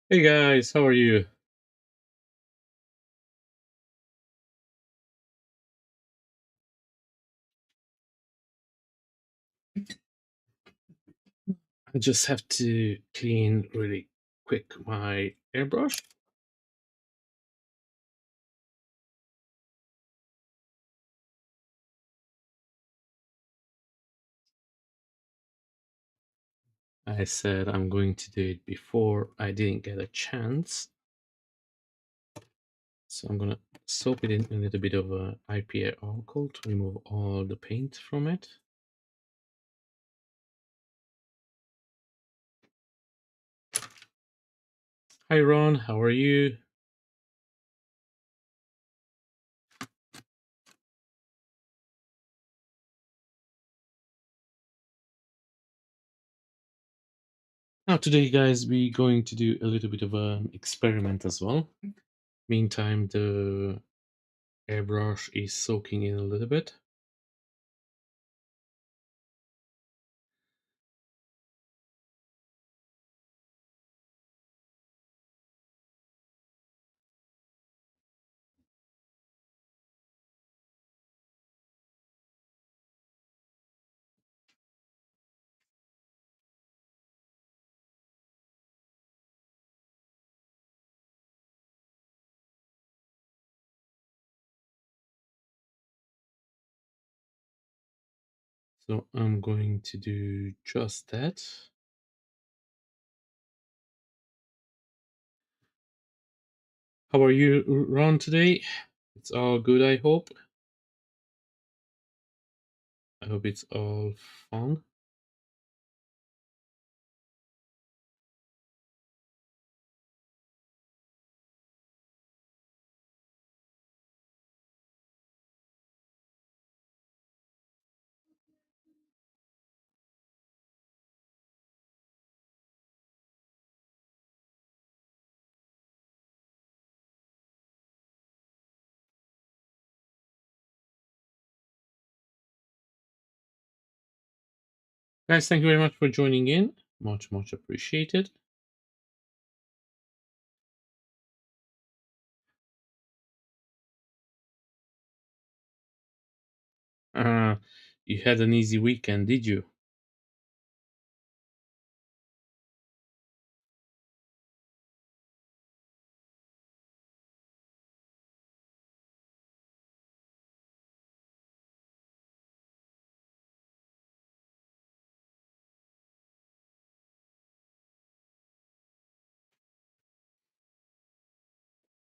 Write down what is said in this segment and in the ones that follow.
Hey guys, how are you? I just have to clean really quick my airbrush. I said I'm going to do it before I didn't get a chance. So I'm gonna soak it in a little bit of IPA alcohol to remove all the paint from it. Hi Ron, how are you? Now today guys, we're going to do a little bit of an experiment as well. Meantime, the airbrush is soaking in a little bit. So I'm going to do just that. How are you, Ron, today? It's all good, I hope. I hope it's all fun. Guys, thank you very much for joining in. Much, much appreciated. Uh, you had an easy weekend, did you?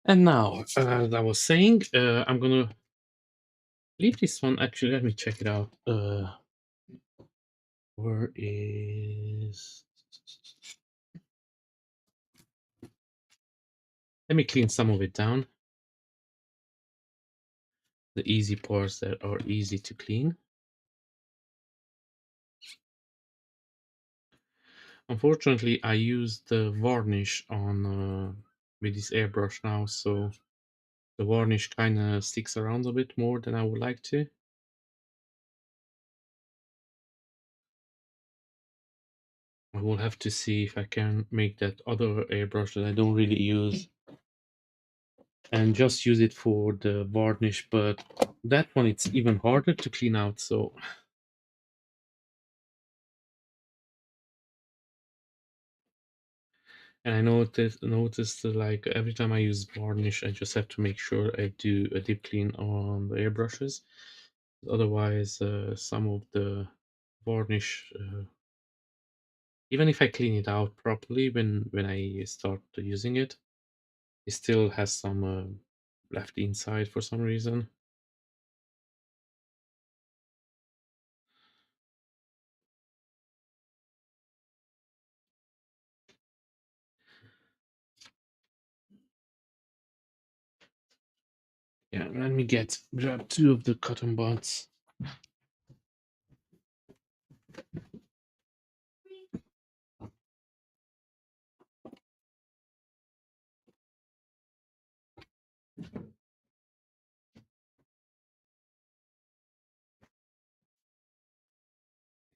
And now, as I was saying, I'm gonna leave this one. Actually, let me check it out. Where is? Let me clean some of it down. The easy parts that are easy to clean. Unfortunately, I used the varnish on with this airbrush now, so the varnish kind of sticks around a bit more than I would like to. I will have to see if I can make that other airbrush that I don't really use and just use it for the varnish, but that one it's even harder to clean out, so and I noticed that, like every time I use varnish I just have to make sure I do a deep clean on the airbrushes. Otherwise some of the varnish even if I clean it out properly when I start using it, it still has some left inside for some reason. Yeah, let me grab two of the cotton buds.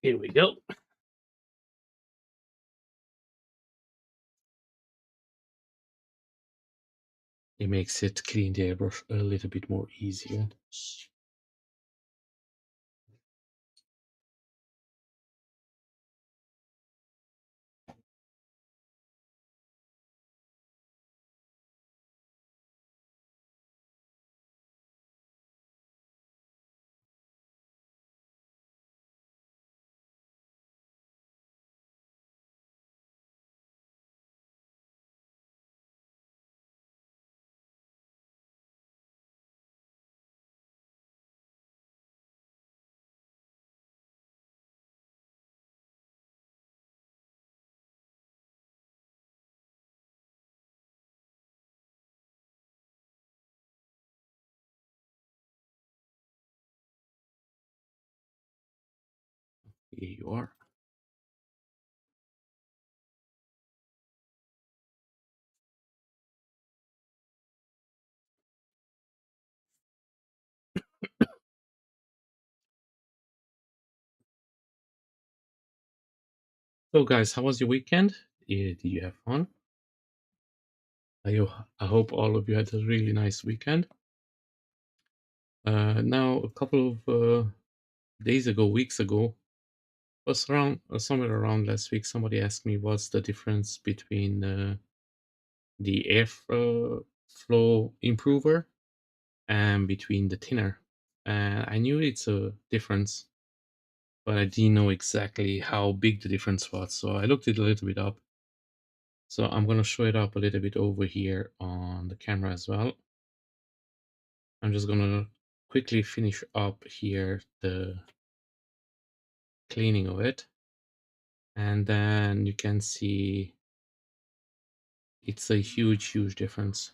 Here we go. It makes it clean the airbrush a little bit more easier. Here you are. So, guys, how was your weekend? Did you have fun? I hope all of you had a really nice weekend. Now, a couple of days ago, weeks ago, was around somewhere around last week. Somebody asked me what's the difference between the airflow improver and between the thinner. And I knew it's a difference, but I didn't know exactly how big the difference was. So I looked it a little bit up. So I'm going to show it up a little bit over here on the camera as well. I'm just going to quickly finish up here the cleaning of it. And then you can see it's a huge difference.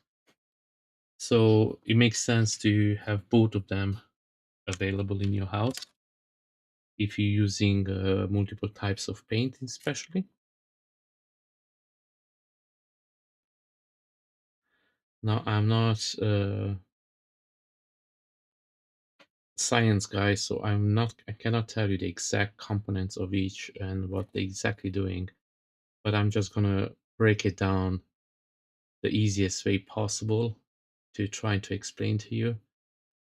So it makes sense to have both of them available in your house if you're using multiple types of paint, especially. Now, I'm not a science guy, so I cannot tell you the exact components of each and what they're exactly doing, but I'm just gonna break it down the easiest way possible to try to explain to you.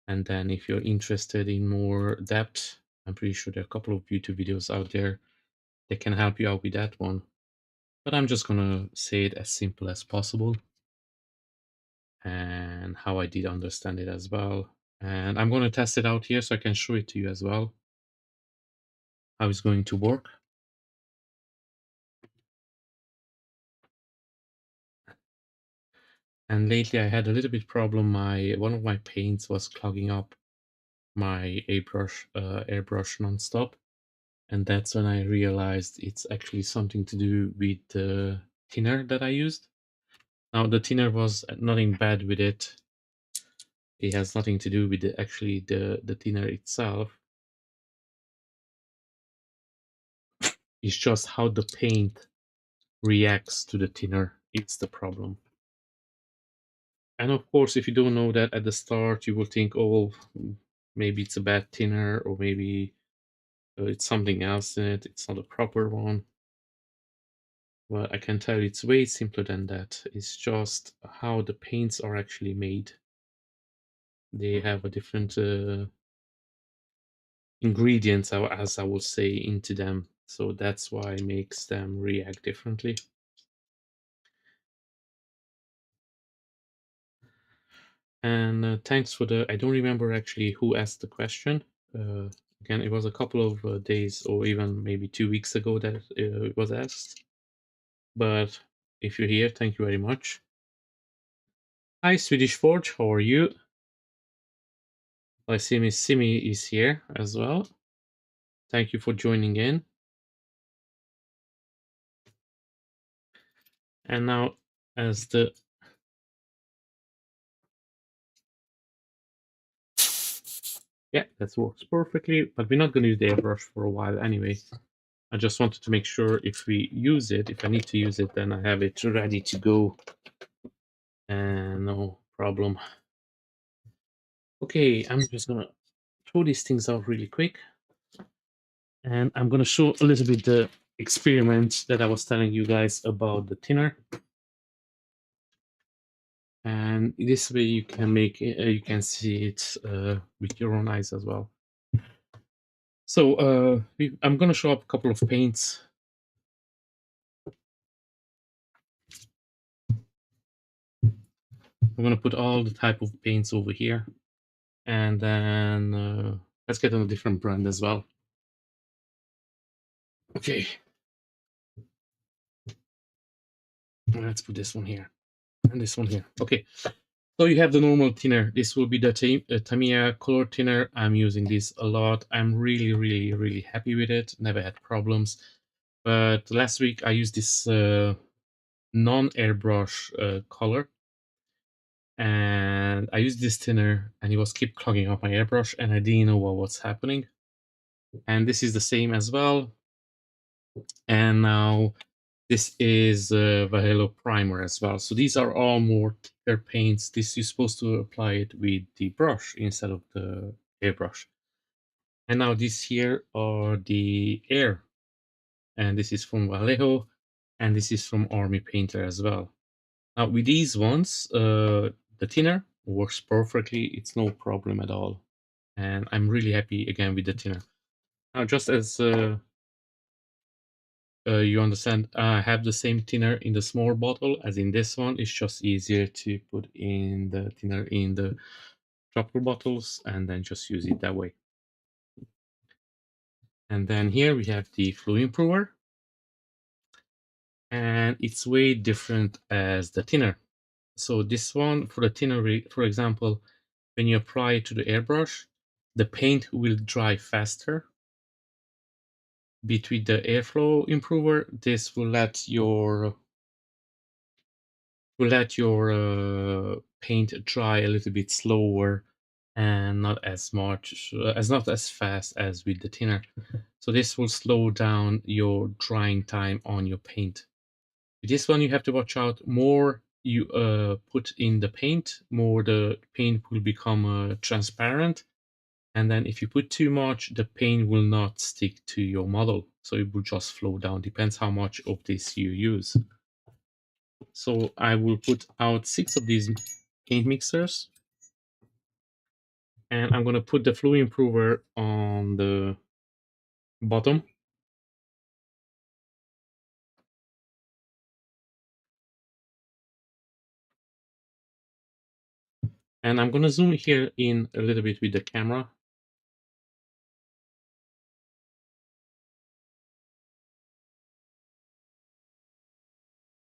And then if you're interested in more depth, I'm pretty sure there are a couple of YouTube videos out there that can help you out with that one. But I'm just gonna say it as simple as possible and how I did understand it as well. And I'm gonna test it out here so I can show it to you as well, how it's going to work. And lately I had a little bit problem. One of my paints was clogging up my airbrush nonstop. And that's when I realized it's actually something to do with the thinner that I used. Now the thinner was nothing bad with it. It has nothing to do with the thinner itself. It's just how the paint reacts to the thinner. It's the problem. And of course, if you don't know that at the start, you will think, oh, maybe it's a bad thinner, or maybe it's something else in it. It's not a proper one. Well, I can tell you it's way simpler than that. It's just how the paints are actually made. They have a different ingredients, as I will say, into them. So that's why it makes them react differently. And thanks for I don't remember actually who asked the question. Uh, Again, it was a couple of days or even maybe 2 weeks ago that it was asked. But if you're here, thank you very much. Hi, Swedish Forge, how are you? I see Miss Simi is here as well. Thank you for joining in. And now, as the yeah, that works perfectly, but we're not going to use the airbrush for a while anyway. I just wanted to make sure if we use it, if I need to use it, then I have it ready to go. And no problem. Okay, I'm just gonna throw these things out really quick. And I'm gonna show a little bit the experiment that I was telling you guys about the thinner. And this way you can make it, you can see it with your own eyes as well. So I'm going to show up a couple of paints. I'm going to put all the type of paints over here, and then let's get on a different brand as well. Okay, let's put this one here and this one here. Okay, so you have the normal thinner. This will be the Tamiya color thinner. I'm using this a lot. I'm really happy with it. Never had problems. But last week I used this non-airbrush color, and I used this thinner, and it was keep clogging up my airbrush, and I didn't know what was happening. And this is the same as well. And now this is Valhalla primer as well. So these are all more thicker paints. This you're supposed to apply it with the brush instead of the airbrush. And now these here are the air, and this is from Vallejo, and this is from Army Painter as well. Now with these ones, the thinner works perfectly. It's no problem at all, and I'm really happy again with the thinner. Now, just as you understand, I have the same thinner in the small bottle as in this one. It's just easier to put in the thinner in the dropper bottles and then just use it that way. And then here we have the fluid improver, and it's way different as the thinner. So this one, for the thinner, for example, when you apply it to the airbrush, the paint will dry faster. Between the airflow improver, this will let your paint dry a little bit slower and not as much not as fast as with the thinner. So this will slow down your drying time on your paint. With this one you have to watch out. More you put in the paint, more the paint will become transparent, and then if you put too much, the paint will not stick to your model, so it will just flow down. Depends how much of this you use. So I will put out 6 of these paint mixers, and I'm going to put the fluid improver on the bottom. And I'm going to zoom here in a little bit with the camera.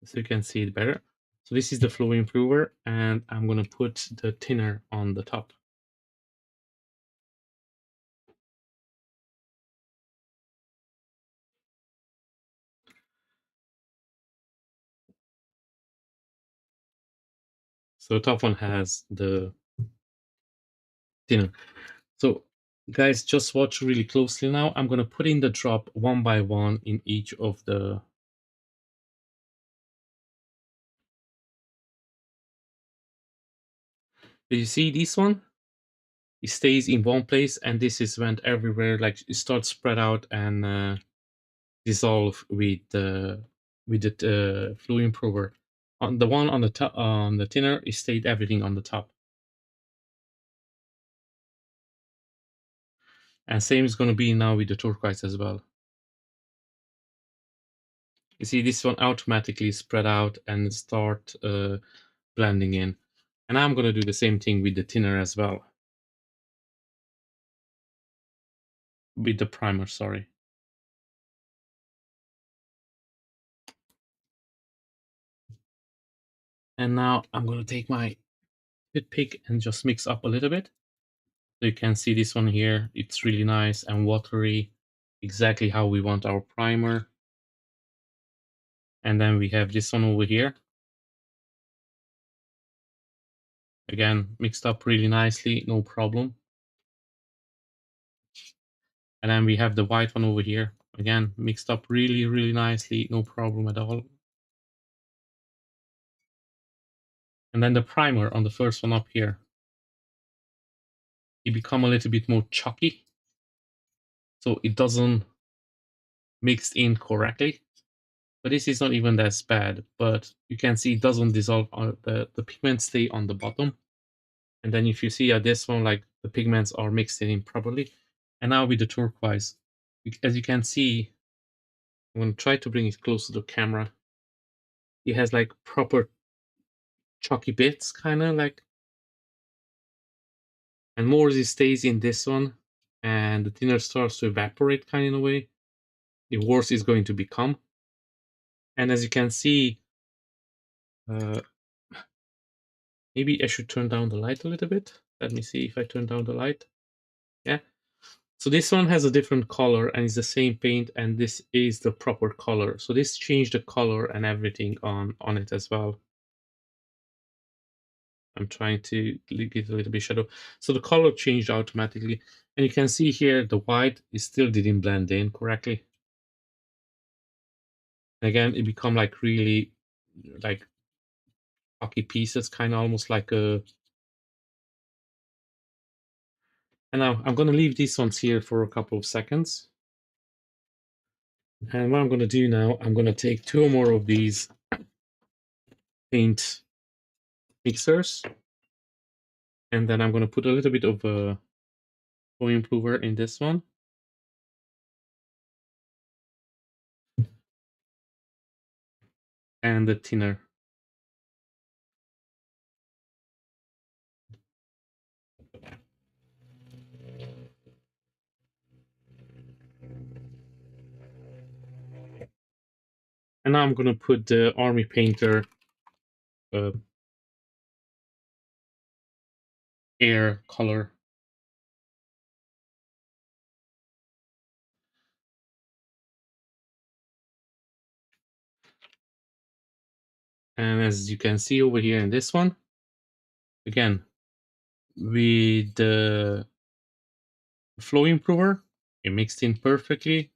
So you can see it better. So this is the fluid improver, and I'm going to put the thinner on the top. So the top one has the thinner. So guys, just watch really closely now. I'm going to put in the drop one by one in each of the... Do you see this one? It stays in one place, and this is went everywhere. Like it starts spread out and dissolve with the fluid improver. On the one on the top, on the thinner, it stayed everything on the top. And same is going to be now with the turquoise as well. You see this one automatically spread out and start blending in. And I'm going to do the same thing with the thinner as well. With the primer, sorry. And now I'm going to take my toothpick and just mix up a little bit. So you can see this one here. It's really nice and watery, exactly how we want our primer. And then we have this one over here. Again, mixed up really nicely, no problem. And then we have the white one over here. Again, mixed up really nicely, no problem at all. And then the primer on the first one up here. It become a little bit more chalky, so it doesn't mix in correctly. But this is not even that bad, but you can see it doesn't dissolve, the pigments stay on the bottom. And then if you see this one, like the pigments are mixed in properly. And now with the turquoise, as you can see, I'm going to try to bring it close to the camera. It has like proper chalky bits, kind of like, and more as it stays in this one, and the thinner starts to evaporate, kind of in a way, the worse it's going to become. And as you can see, uh, maybe I should turn down the light a little bit. Let me see if I turn down the light. Yeah. So this one has a different color and it's the same paint, and this is the proper color. So this changed the color and everything on it as well. I'm trying to get a little bit shadow. So the color changed automatically. And you can see here the white is still didn't blend in correctly. And again, it become like really like chalky pieces, kind of almost like a. And now I'm gonna leave these ones here for a couple of seconds. And what I'm gonna do now, I'm gonna take two more of these paint mixers, and then I'm gonna put a little bit of a flow improver in this one. And the thinner. And now I'm gonna put the Army Painter uh, air color. And as you can see over here in this one, again, with the flow improver, it mixed in perfectly.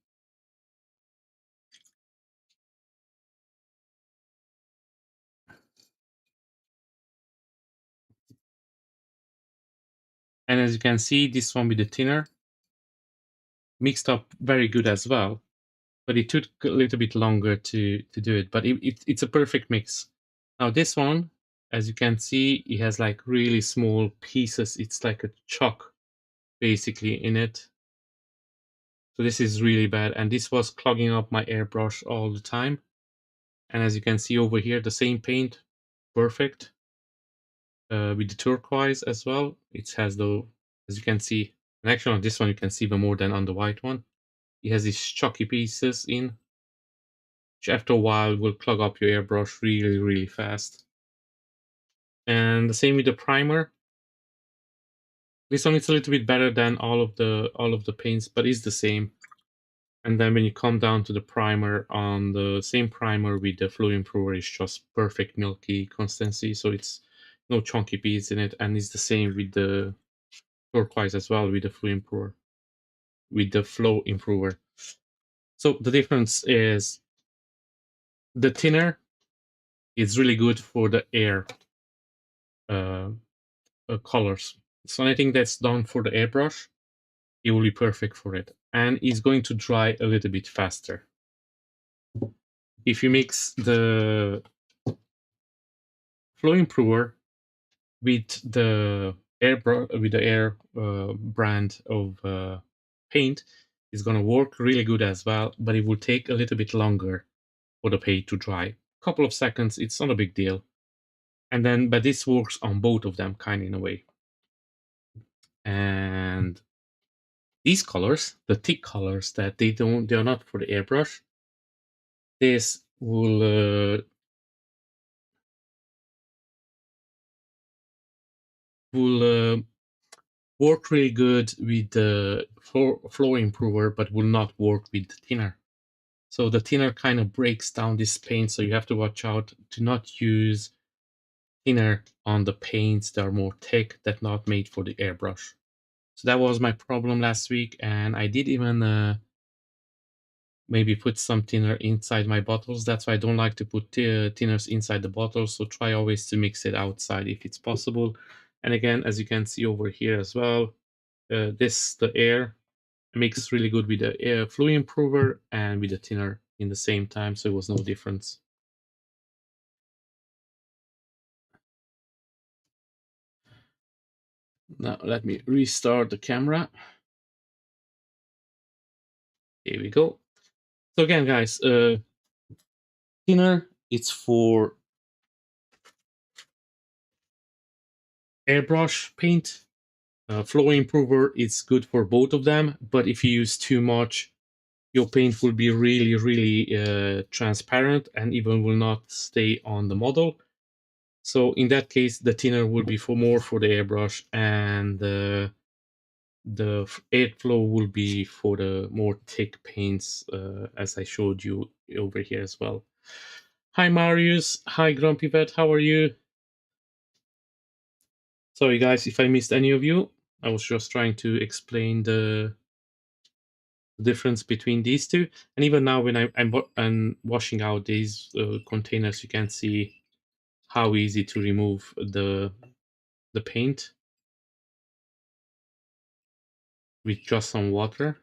And as you can see, this one with the thinner mixed up very good as well. But it took a little bit longer to do it. But it's a perfect mix. Now this one, as you can see, it has like really small pieces. It's like a chalk basically in it. So this is really bad. And this was clogging up my airbrush all the time. And as you can see over here, the same paint, perfect. With the turquoise as well. It has the, as you can see, and actually on this one you can see even more than on the white one. It has these chalky pieces in, which after a while will clog up your airbrush really, really fast. And the same with the primer. This one is a little bit better than all of the paints, but it's the same. And then when you come down to the primer, on the same primer with the flow improver, is just perfect milky consistency, so it's no chunky beads in it, and it's the same with the turquoise as well with the flow improver. So the difference is the thinner is really good for the air uh, colors. So anything that's done for the airbrush, it will be perfect for it, and it's going to dry a little bit faster. If you mix the flow improver with the air brand of paint, is going to work really good as well, but it will take a little bit longer for the paint to dry. A couple of seconds, it's not a big deal. And then, but this works on both of them, kind of in a way. And these colors, the thick colors that they're not for the airbrush, this will work really good with the flow improver, but will not work with the thinner. So the thinner kind of breaks down this paint, so you have to watch out to not use thinner on the paints that are more thick, that not made for the airbrush. So that was my problem last week, and I did even maybe put some thinner inside my bottles. That's why I don't like to put thinners inside the bottle, so try always to mix it outside if it's possible. And again, as you can see over here as well, the air mixes really good with the air flow improver and with the thinner. in the same time, so it was no difference. Now let me restart the camera. Here we go. So again, guys, thinner, it's for airbrush paint. Flow improver, it's good for both of them, but if you use too much, your paint will be really, really transparent and even will not stay on the model. So in that case, the thinner will be for more for the airbrush, and the airflow will be for the more thick paints, as I showed you over here as well. Hi Marius, hi Grumpy Vet, how are you? Sorry guys if I missed any of you. I was just trying to explain the difference between these two. And even now when I'm washing out these containers, you can see how easy to remove the paint with just some water.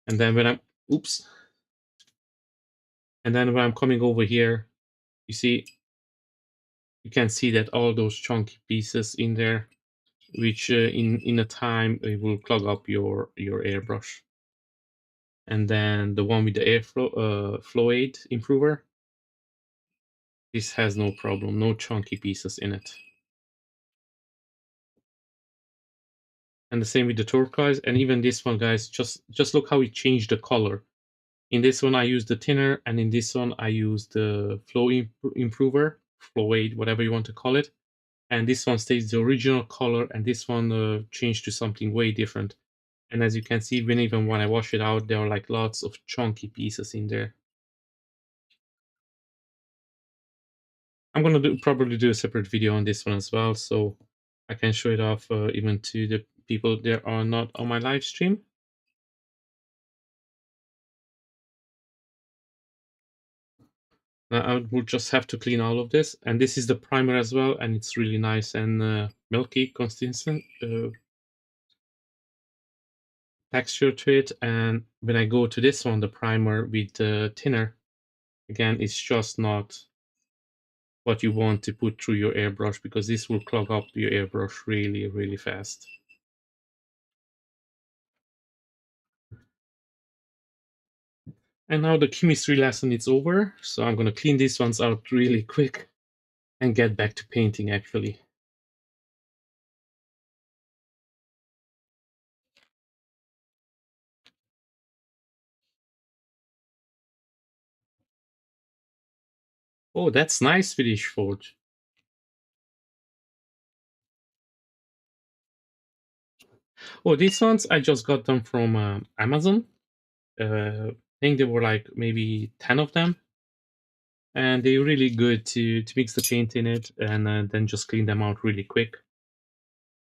And then when I'm, oops. And then when I'm coming over here, you see, you can see that all those chunky pieces in there, which in a time it will clog up your airbrush. And then the one with the airflow flow aid improver, this has no problem, no chunky pieces in it. And the same with the turquoise, and even this one, guys, just look how it changed the color. In this one I use the thinner, and in this one I use the flow improver, flow aid, whatever you want to call it. And this one stays the original color, and this one changed to something way different. And as you can see, even when I wash it out, there are like lots of chunky pieces in there. I'm gonna probably do a separate video on this one as well, so I can show it off even to the people that are not on my live stream. Now I will just have to clean all of this, and this is the primer as well, and it's really nice and milky consistent texture to it. And when I go to this one, the primer with the thinner, again, it's just not what you want to put through your airbrush, because this will clog up your airbrush really, really fast. And now the chemistry lesson is over, so I'm gonna clean these ones out really quick and get back to painting actually. Oh, that's nice, Swedish Forge. Oh, these ones I just got them from Amazon. I think there were like maybe 10 of them, and they're really good to mix the paint in it and then just clean them out really quick.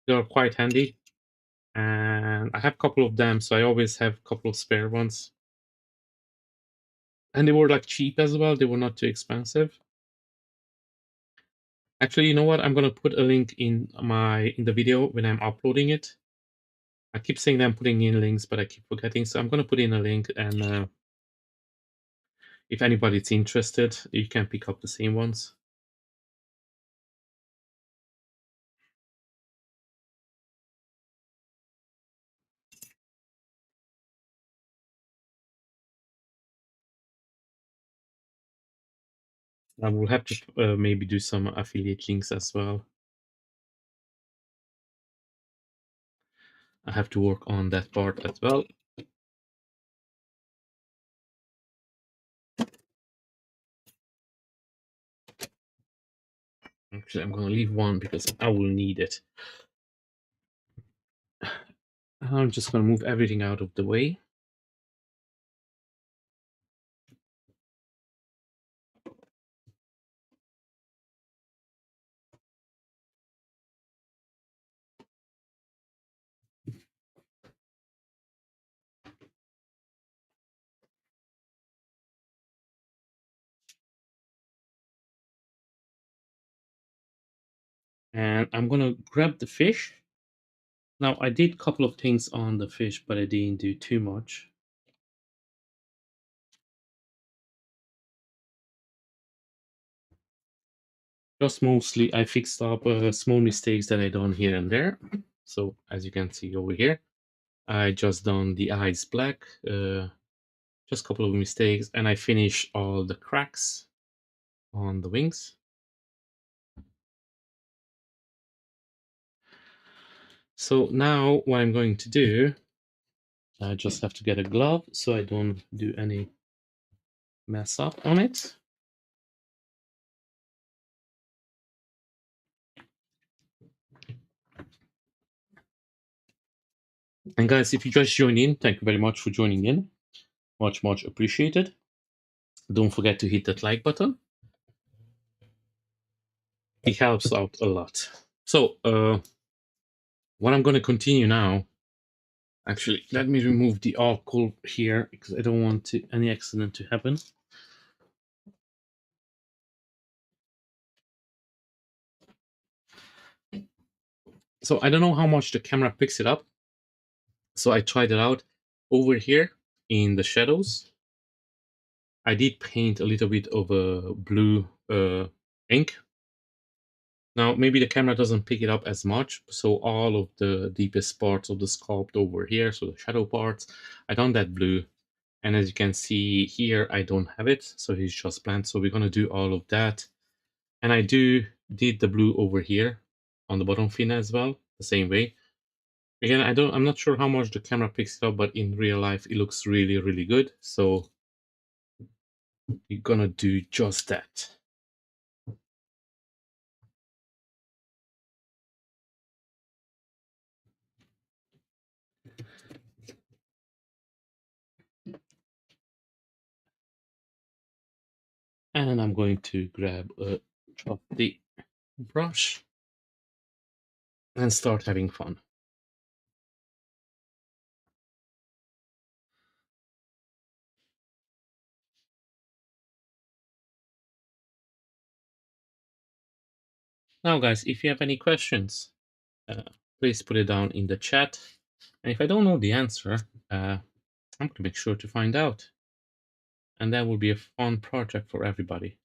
They are quite handy, and I have a couple of them, so I always have a couple of spare ones. And they were like cheap as well. They were not too expensive. Actually, you know what? I'm gonna put a link in the video when I'm uploading it. I keep saying that I'm putting in links, but I keep forgetting. So I'm gonna put in a link, and if anybody's interested, you can pick up the same ones. I will have to maybe do some affiliate links as well. I have to work on that part as well. Actually, I'm gonna leave one because I will need it. I'm just gonna move everything out of the way. And I'm gonna grab the fish. Now, I did a couple of things on the fish, but I didn't do too much. Just mostly I fixed up small mistakes that I done here and there. So as you can see over here, I just done the eyes black, just a couple of mistakes, and I finished all the cracks on the wings. So now what I'm going to do, I just have to get a glove so I don't do any mess up on it. And guys, if you just joined in, thank you very much for joining in. Much appreciated. Don't forget to hit that like button. It helps out a lot. So what I'm going to continue now, actually, let me remove the alcohol here because I don't want any accident to happen. So I don't know how much the camera picks it up. So I tried it out over here in the shadows. I did paint a little bit of a blue ink. Now maybe the camera doesn't pick it up as much, so all of the deepest parts of the sculpt over here, so the shadow parts, I done that blue. And as you can see here, I don't have it, so it's just blank. So we're gonna do all of that. And I did the blue over here on the bottom fin as well, the same way. Again, I'm not sure how much the camera picks it up, but in real life it looks really good. So you're gonna do just that. And I'm going to grab a the brush and start having fun. Now guys, if you have any questions, please put it down in the chat. And if I don't know the answer, I'm going to make sure to find out. And that will be a fun project for everybody.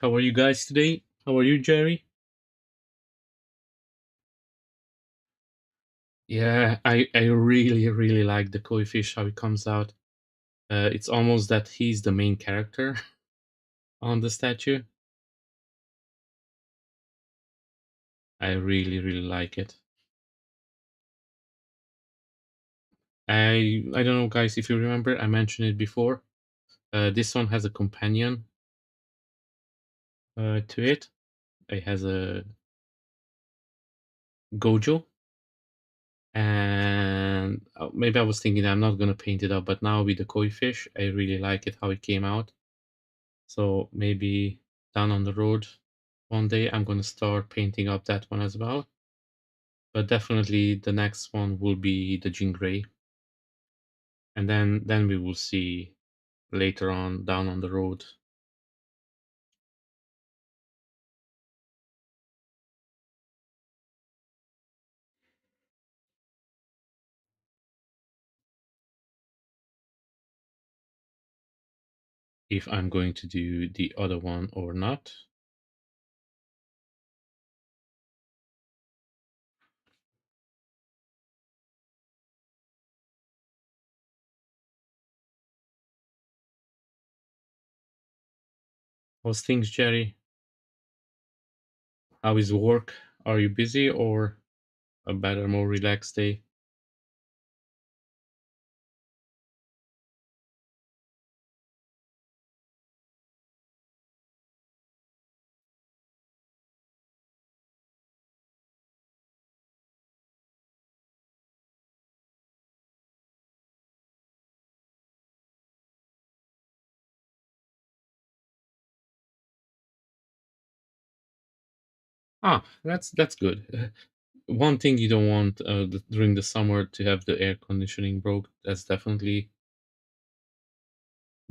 How are you guys today? How are you, Jerry? Yeah, I really like the koi fish, how it comes out. It's almost that he's the main character on the statue. I really like it. I don't know, guys, if you remember, I mentioned it before. This one has a companion to it. It has a Gojo. And maybe I was thinking I'm not gonna paint it up, but now with the koi fish, I really like it how it came out. So maybe down on the road one day I'm gonna start painting up that one as well. But definitely the next one will be the Jean Grey. And then we will see later on down on the road. If I'm going to do the other one or not. How's things, Jerry? How is work? Are you busy or a better, more relaxed day? Ah, that's good. One thing you don't want during the summer to have the air conditioning broke. That's definitely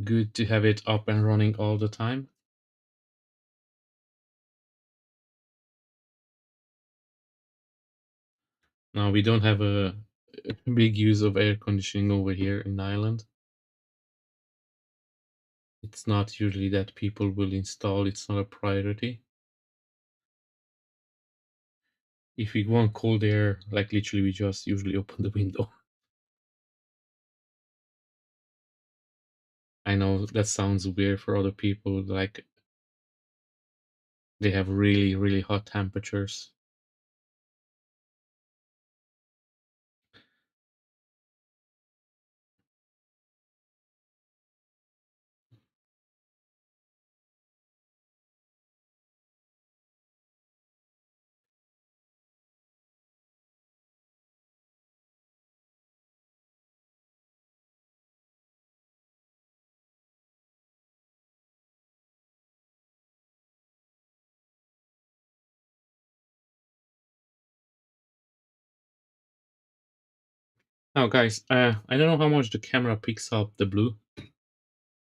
good to have it up and running all the time. Now we don't have a big use of air conditioning over here in Ireland. It's not usually that people will install, it's not a priority. If we want cold air, like literally we just usually open the window. I know that sounds weird for other people, like they have really, really hot temperatures. Now, guys, I don't know how much the camera picks up the blue,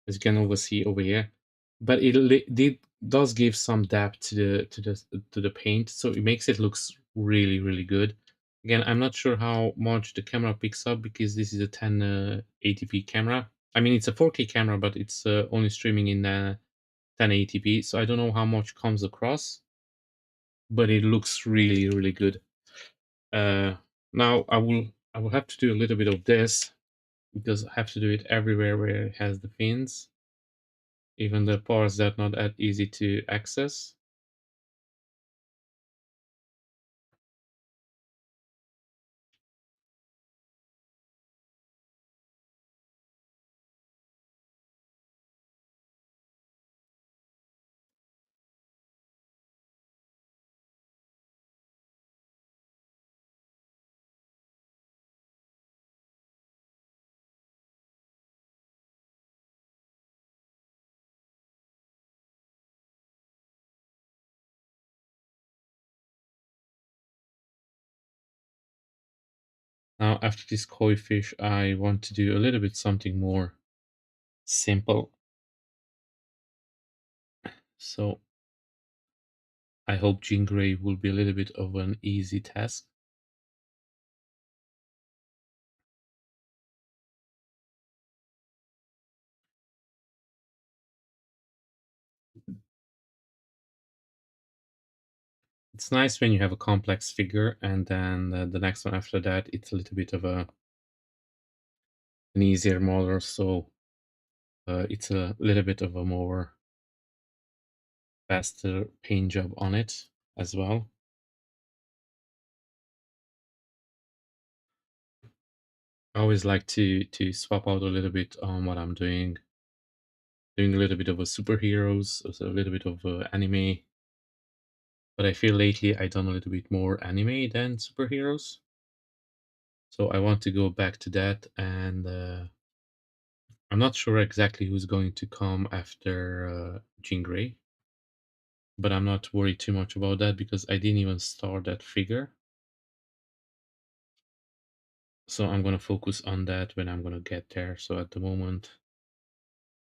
as you can oversee over here, but it does give some depth to the paint, so it makes it looks really, really good. Again, I'm not sure how much the camera picks up because this is a 1080p camera. I mean, it's a 4K camera, but it's only streaming in 1080p, so I don't know how much comes across, but it looks really, really good. Uh, Now I will have to do a little bit of this because I have to do it everywhere where it has the fins, even the parts that are not that easy to access. Now after this koi fish, I want to do a little bit something more simple. So I hope Jean Grey will be a little bit of an easy task. It's nice when you have a complex figure and then the next one after that, it's a little bit of an easier model. So it's a little bit of a more faster paint job on it as well. I always like to swap out a little bit on what I'm doing a little bit of a superheroes, also a little bit of anime. But I feel lately I done a little bit more anime than superheroes, so I want to go back to that. And I'm not sure exactly who's going to come after Jean Grey, but I'm not worried too much about that because I didn't even start that figure. So I'm gonna focus on that when I'm gonna get there. So at the moment,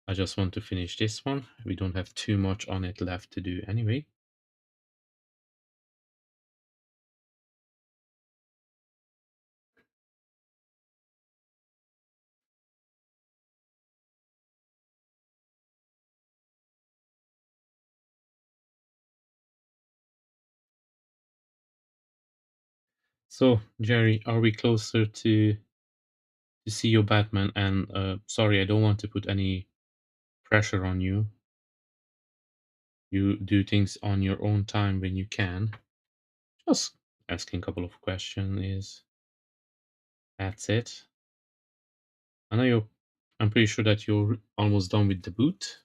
I just want to finish this one. We don't have too much on it left to do anyway. So Jerry, are we closer to see your Batman? And sorry, I don't want to put any pressure on you. You do things on your own time when you can. Just asking a couple of questions is that's it. I know you're. I'm pretty sure that you're almost done with the boot.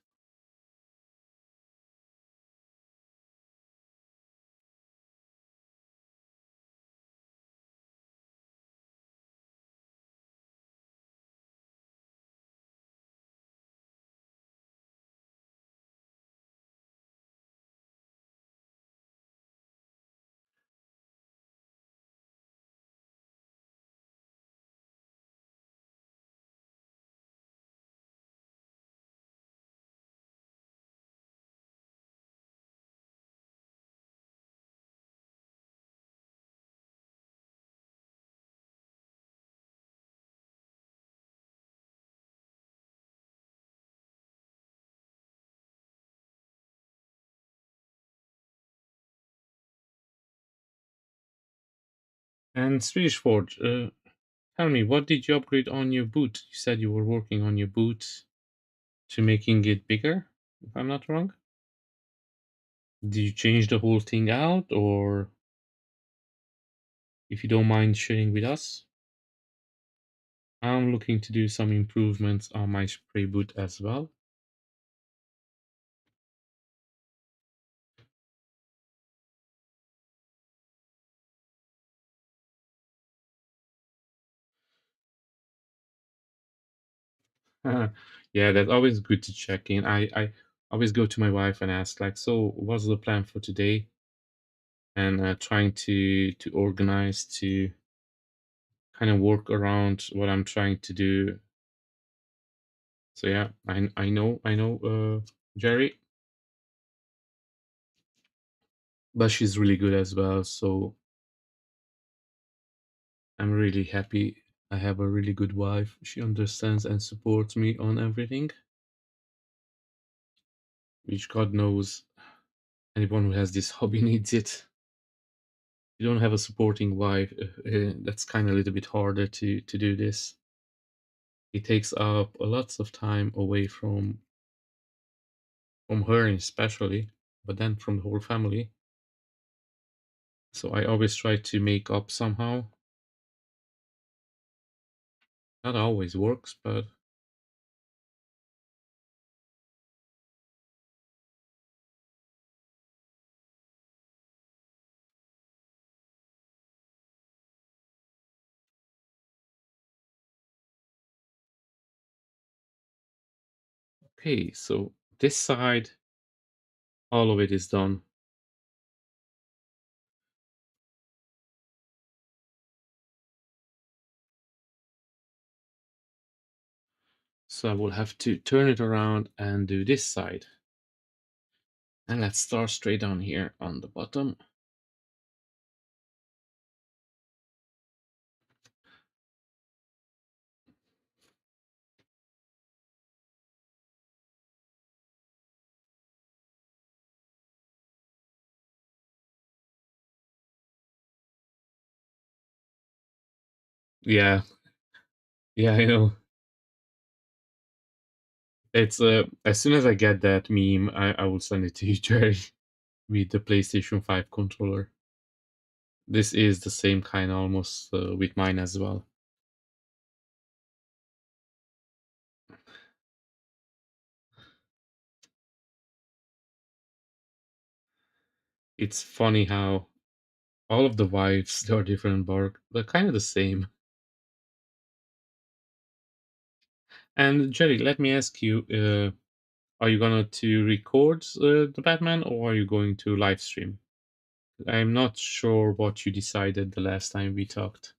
And Swedish Forge, tell me, what did you upgrade on your boot? You said you were working on your boot to making it bigger, if I'm not wrong. Did you change the whole thing out, or if you don't mind sharing with us? I'm looking to do some improvements on my spray boot as well. Yeah, that's always good to check in. I always go to my wife and ask, like, so what's the plan for today? And trying to organize to kind of work around what I'm trying to do. So yeah, I know Jerry, but she's really good as well. So I'm really happy. I have a really good wife. She understands and supports me on everything, which God knows anyone who has this hobby needs it. You don't have a supporting wife, that's kind of a little bit harder to do this. It takes up a lots of time away from her especially, but then from the whole family. So I always try to make up somehow. Not always works, but okay. So this side, all of it is done. So I will have to turn it around and do this side. And let's start straight down here on the bottom. Yeah, yeah, I know. It's as soon as I get that meme, I will send it to you, Jerry, with the PlayStation 5 controller. This is the same kind almost with mine as well. It's funny how all of the vibes they are different, but they're kind of the same. And Jerry, let me ask you: are you gonna to record the Batman, or are you going to live stream? I'm not sure what you decided the last time we talked.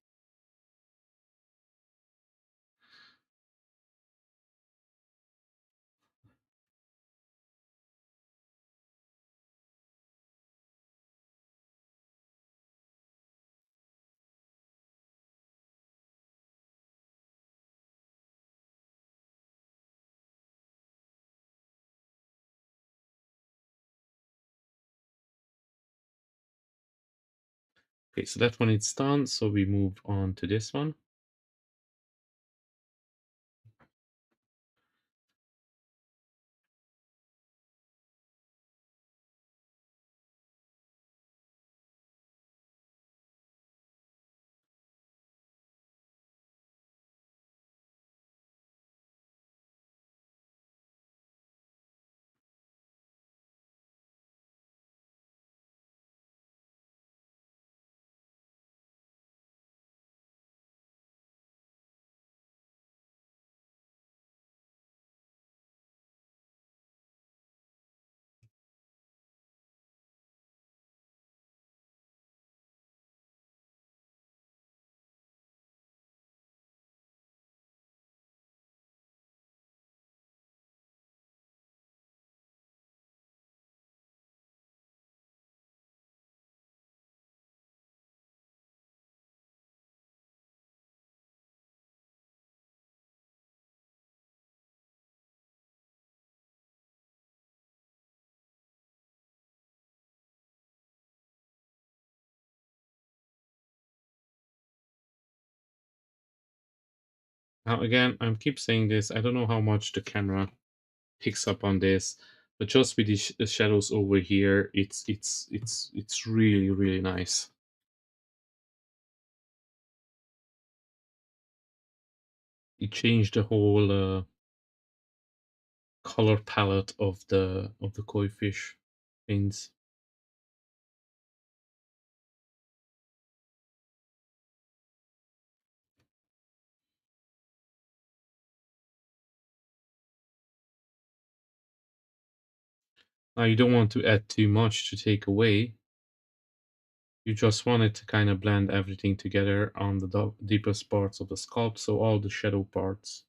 Okay, so that one is done. So we move on to this one. Now again, I keep saying this. I don't know how much the camera picks up on this, but just with the shadows over here, it's really really nice. It changed the whole color palette of the koi fish paints. Now you don't want to add too much to take away. You just want it to kind of blend everything together on the deepest parts of the sculpt, so all the shadow parts.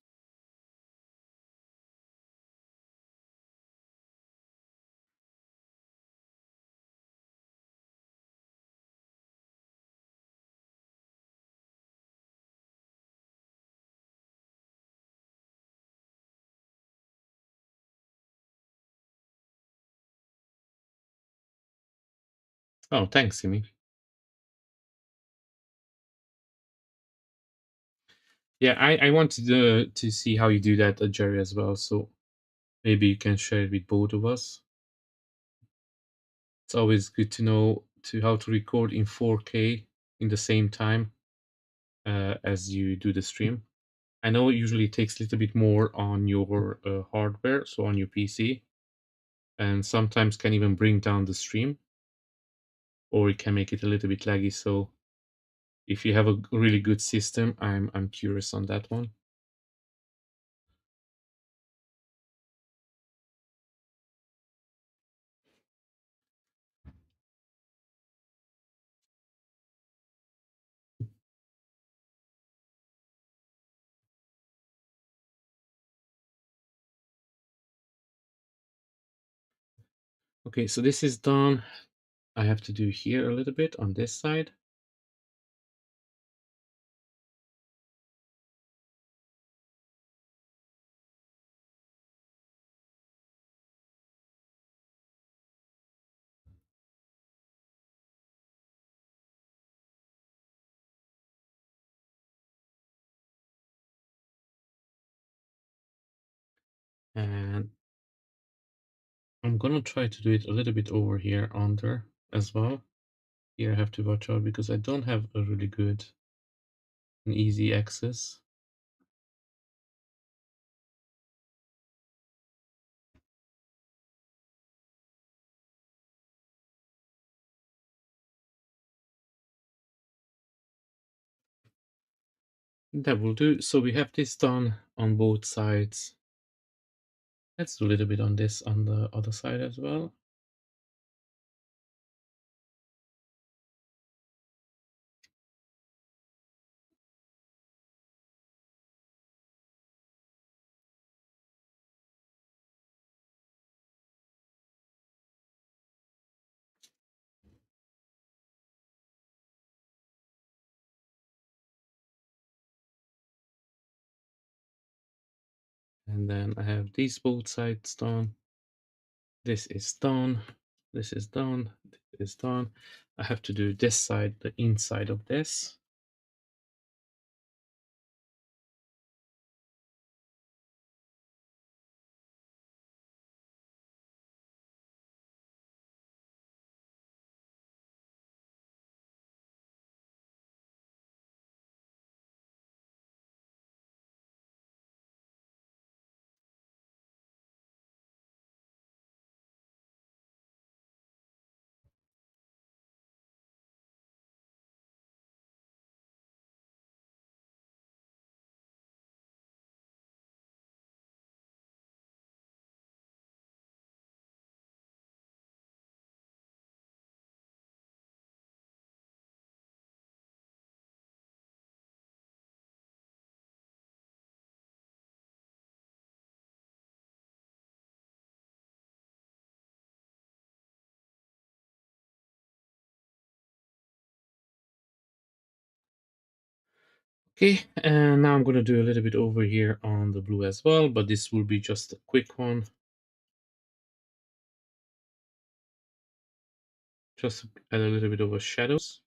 Oh, thanks, Simi. Yeah, I wanted to see how you do that, Jerry, as well. So maybe you can share it with both of us. It's always good to know to how to record in 4K in the same time as you do the stream. I know it usually takes a little bit more on your hardware, so on your PC, and sometimes can even bring down the stream, or it can make it a little bit laggy. So if you have a really good system, I'm curious on that one. Okay, so this is done. I have to do here a little bit on this side. And I'm gonna try to do it a little bit over here under as well. Here I have to watch out because I don't have a really good and easy access. That will do. So we have this done on both sides. Let's do a little bit on this on the other side as well. And then I have these both sides done. This is done. This is done. This is done. I have to do this side, the inside of this. Okay, and now I'm gonna do a little bit over here on the blue as well, but this will be just a quick one. Just to add a little bit of a shadows.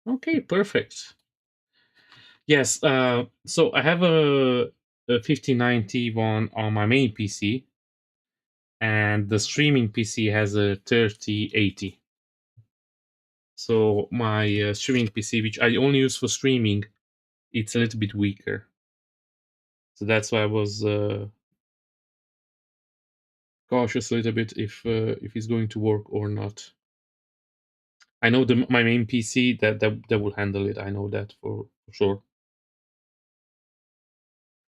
Okay, perfect. Yes, so I have a 5090 one on my main PC, and the streaming PC has a 3080. So my streaming PC, which I only use for streaming, it's a little bit weaker. So that's why I was cautious a little bit if it's going to work or not. I know my main PC that will handle it. I know that for sure.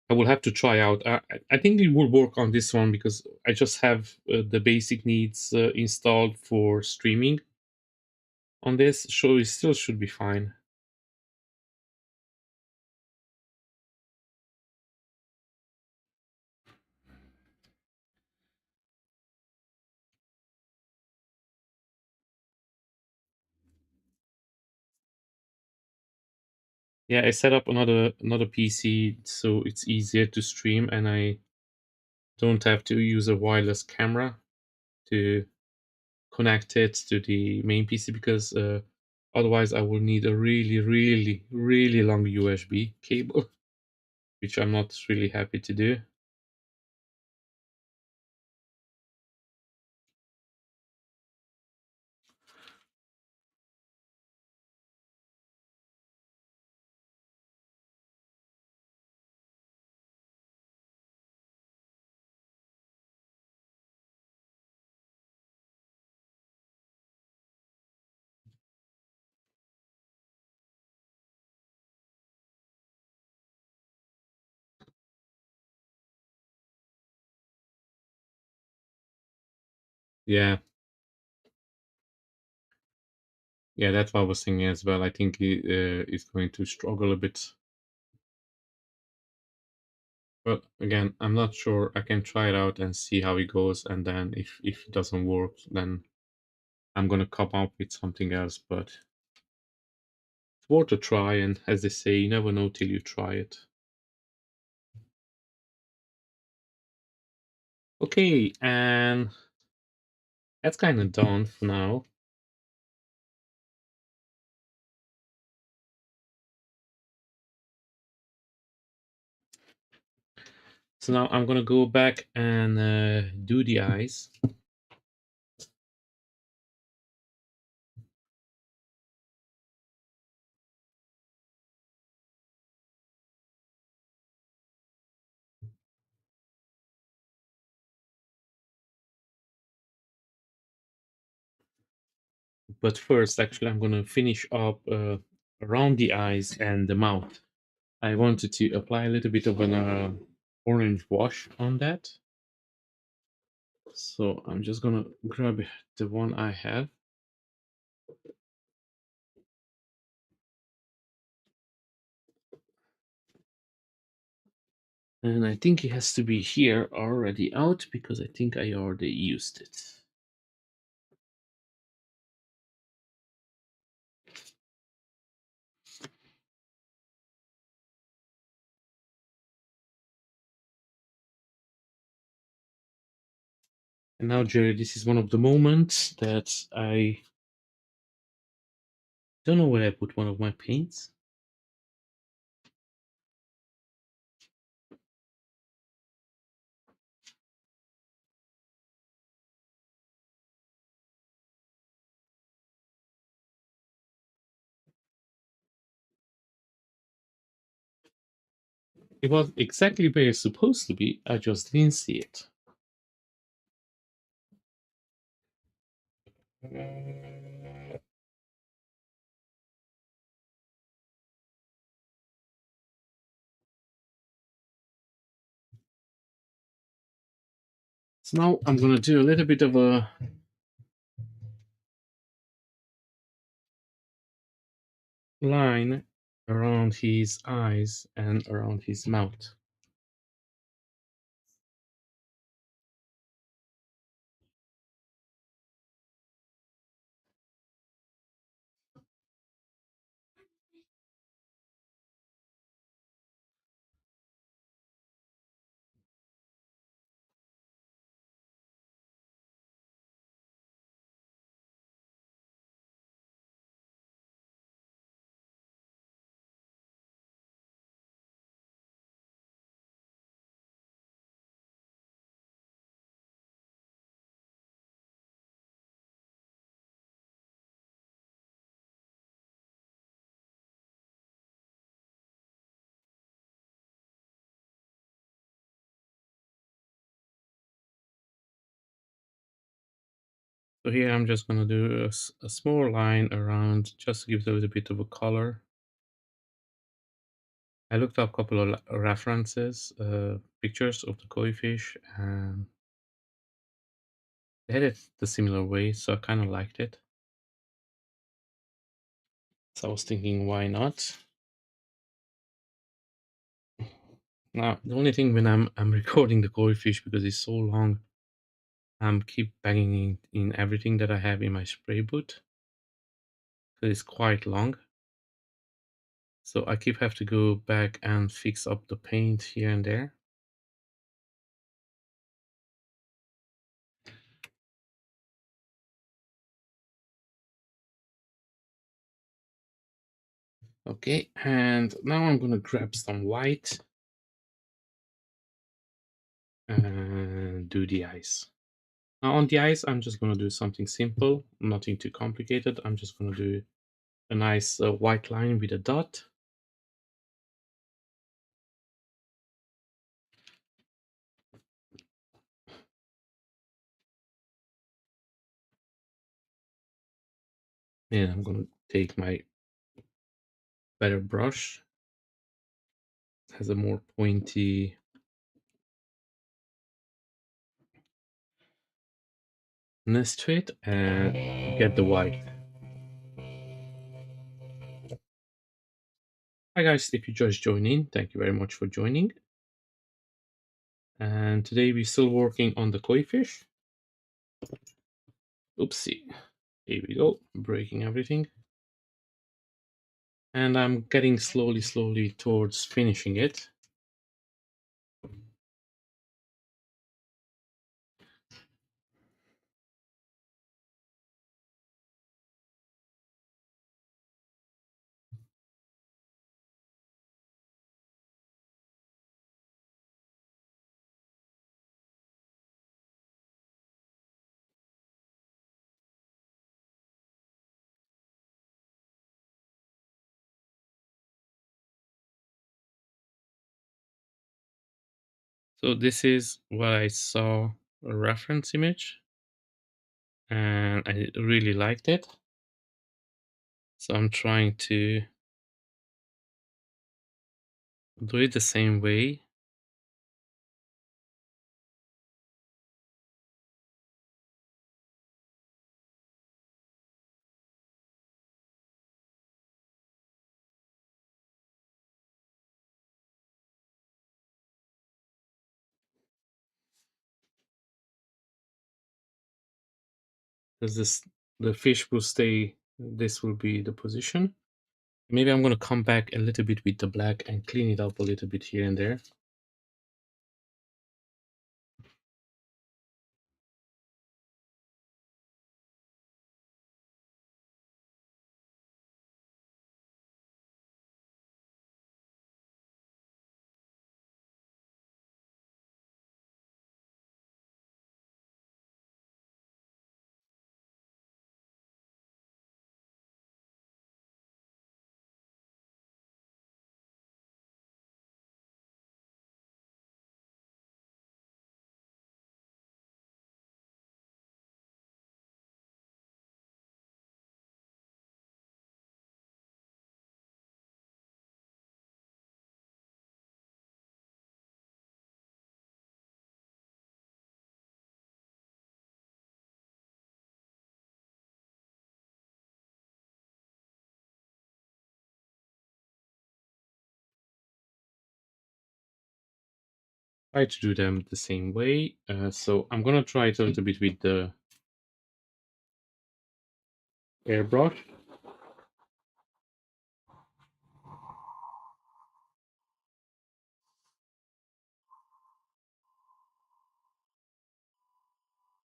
I will have to try out. I think it will work on this one because I just have the basic needs installed for streaming on this, so it still should be fine. Yeah, I set up another PC so it's easier to stream, and I don't have to use a wireless camera to connect it to the main PC because otherwise I will need a really long USB cable, which I'm not really happy to do. Yeah, yeah, that's what I was thinking as well. I think it's going to struggle a bit. But again, I'm not sure. I can try it out and see how it goes, and then if it doesn't work, then I'm gonna come up with something else. But it's worth a try, and as they say, you never know till you try it. Okay, and that's kind of done for now. So now I'm gonna go back and do the eyes. But first, actually, I'm gonna finish up around the eyes and the mouth. I wanted to apply a little bit of an orange wash on that. So I'm just gonna grab the one I have. And I think it has to be here already out because I think I already used it. And now, Jerry, this is one of the moments that I don't know where I put one of my paints. It was exactly where it's supposed to be, I just didn't see it. So now I'm gonna do a little bit of a line around his eyes and around his mouth. So here I'm just gonna do a small line around just to give it a little bit of a color. I looked up a couple of references, pictures of the koi fish, and they had it the similar way, so I kind of liked it. So I was thinking, why not? Now, the only thing when I'm recording the koi fish because it's so long, I'm keep banging in everything that I have in my spray boot. So it's quite long. So I keep have to go back and fix up the paint here and there. Okay, and now I'm gonna grab some white and do the eyes. Now on the eyes, I'm just gonna do something simple, nothing too complicated. I'm just gonna do a nice white line with a dot. And I'm gonna take my better brush. It has a more pointy ness to it and get the white. Hi guys, if you just joined in, thank you very much for joining. And today we're still working on the koi fish. Oopsie. Here we go, breaking everything. And I'm getting slowly towards finishing it. So this is what I saw a reference image and I really liked it. So I'm trying to do it the same way. Because the fish will stay, this will be the position. Maybe I'm gonna come back a little bit with the black and clean it up a little bit here and there. Try to do them the same way. So I'm gonna try it a little bit with the airbrush.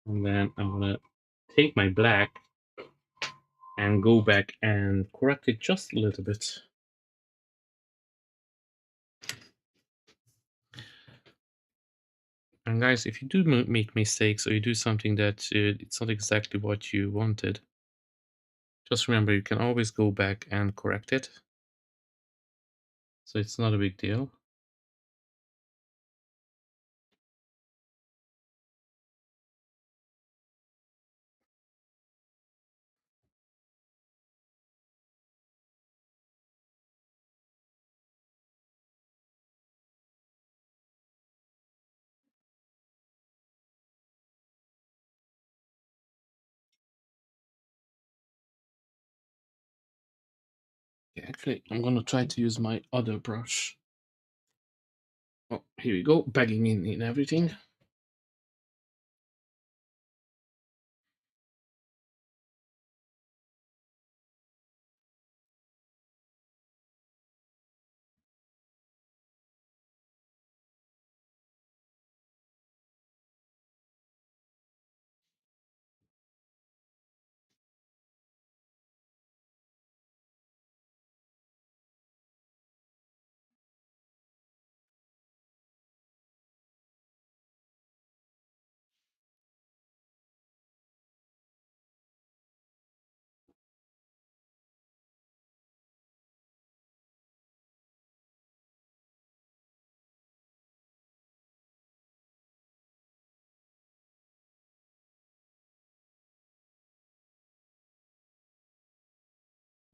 And then I'm gonna take my black and go back and correct it just a little bit. And guys, if you do make mistakes or you do something that it's not exactly what you wanted, just remember you can always go back and correct it. So it's not a big deal. Okay, actually, I'm gonna try to use my other brush. Oh, here we go, bagging in everything.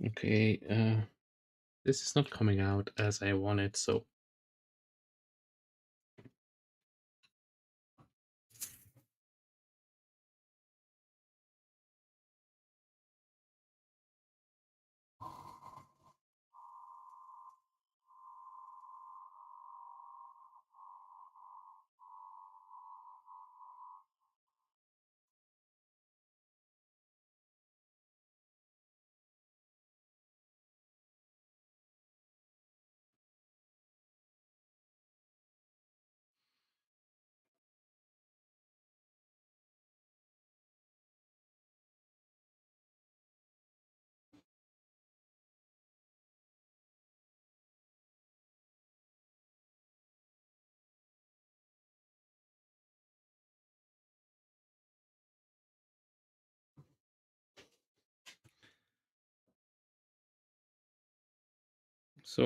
Okay, this is not coming out as I wanted, so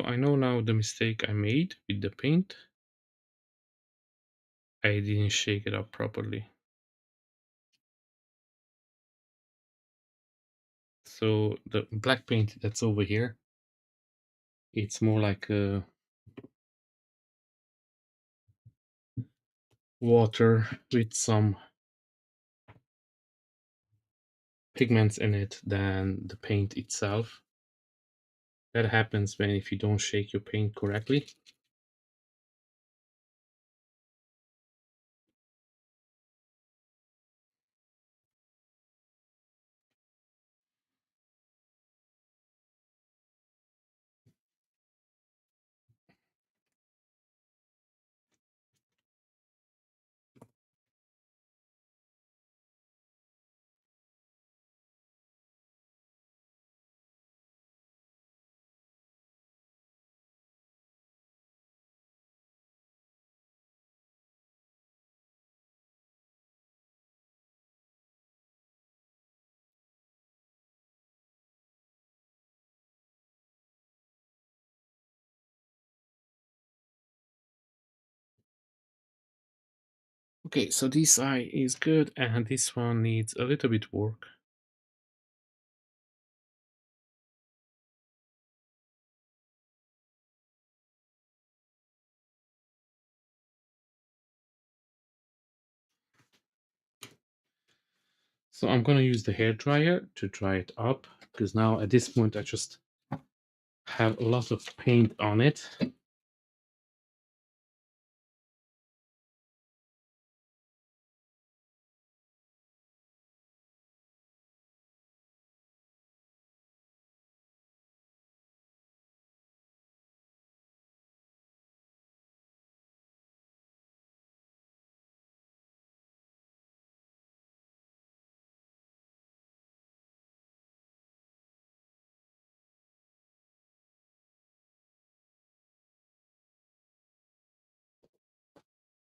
I know now the mistake I made with the paint. I didn't shake it up properly. So the black paint that's over here, it's more like water with some pigments in it than the paint itself. That happens when if you don't shake your paint correctly. Okay, so this eye is good and this one needs a little bit work. So I'm gonna use the hair dryer to dry it up because now at this point I just have a lot of paint on it.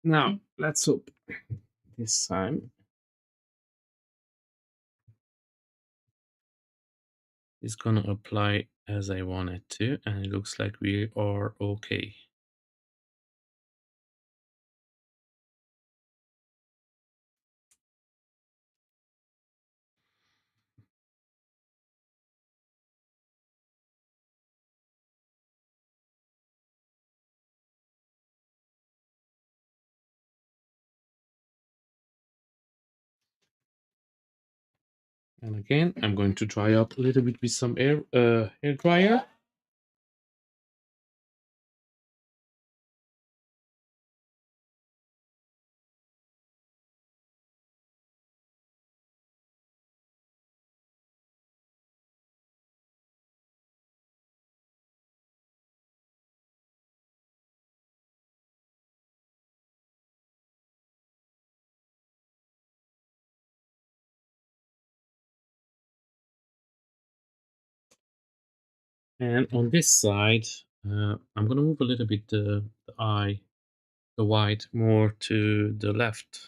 Now let's hope this time is gonna apply as I want it to, and it looks like we are okay. And again, I'm going to dry up a little bit with some hair dryer. And on this side, I'm gonna move a little bit the white more to the left.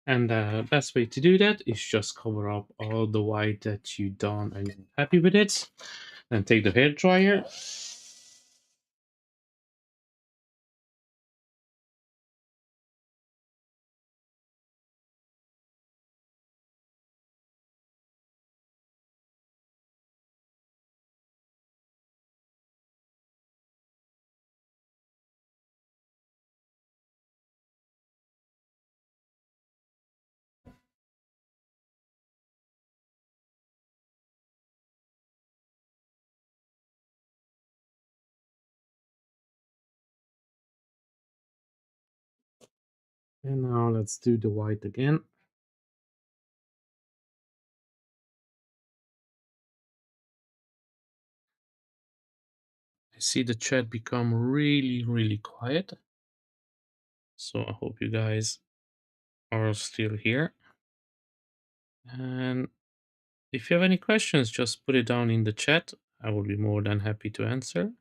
And the best way to do that is just cover up all the white that you done and you're happy with it. Then take the hair dryer. And now let's do the white again. I see the chat become really, really quiet. So I hope you guys are still here. And if you have any questions, just put it down in the chat. I will be more than happy to answer.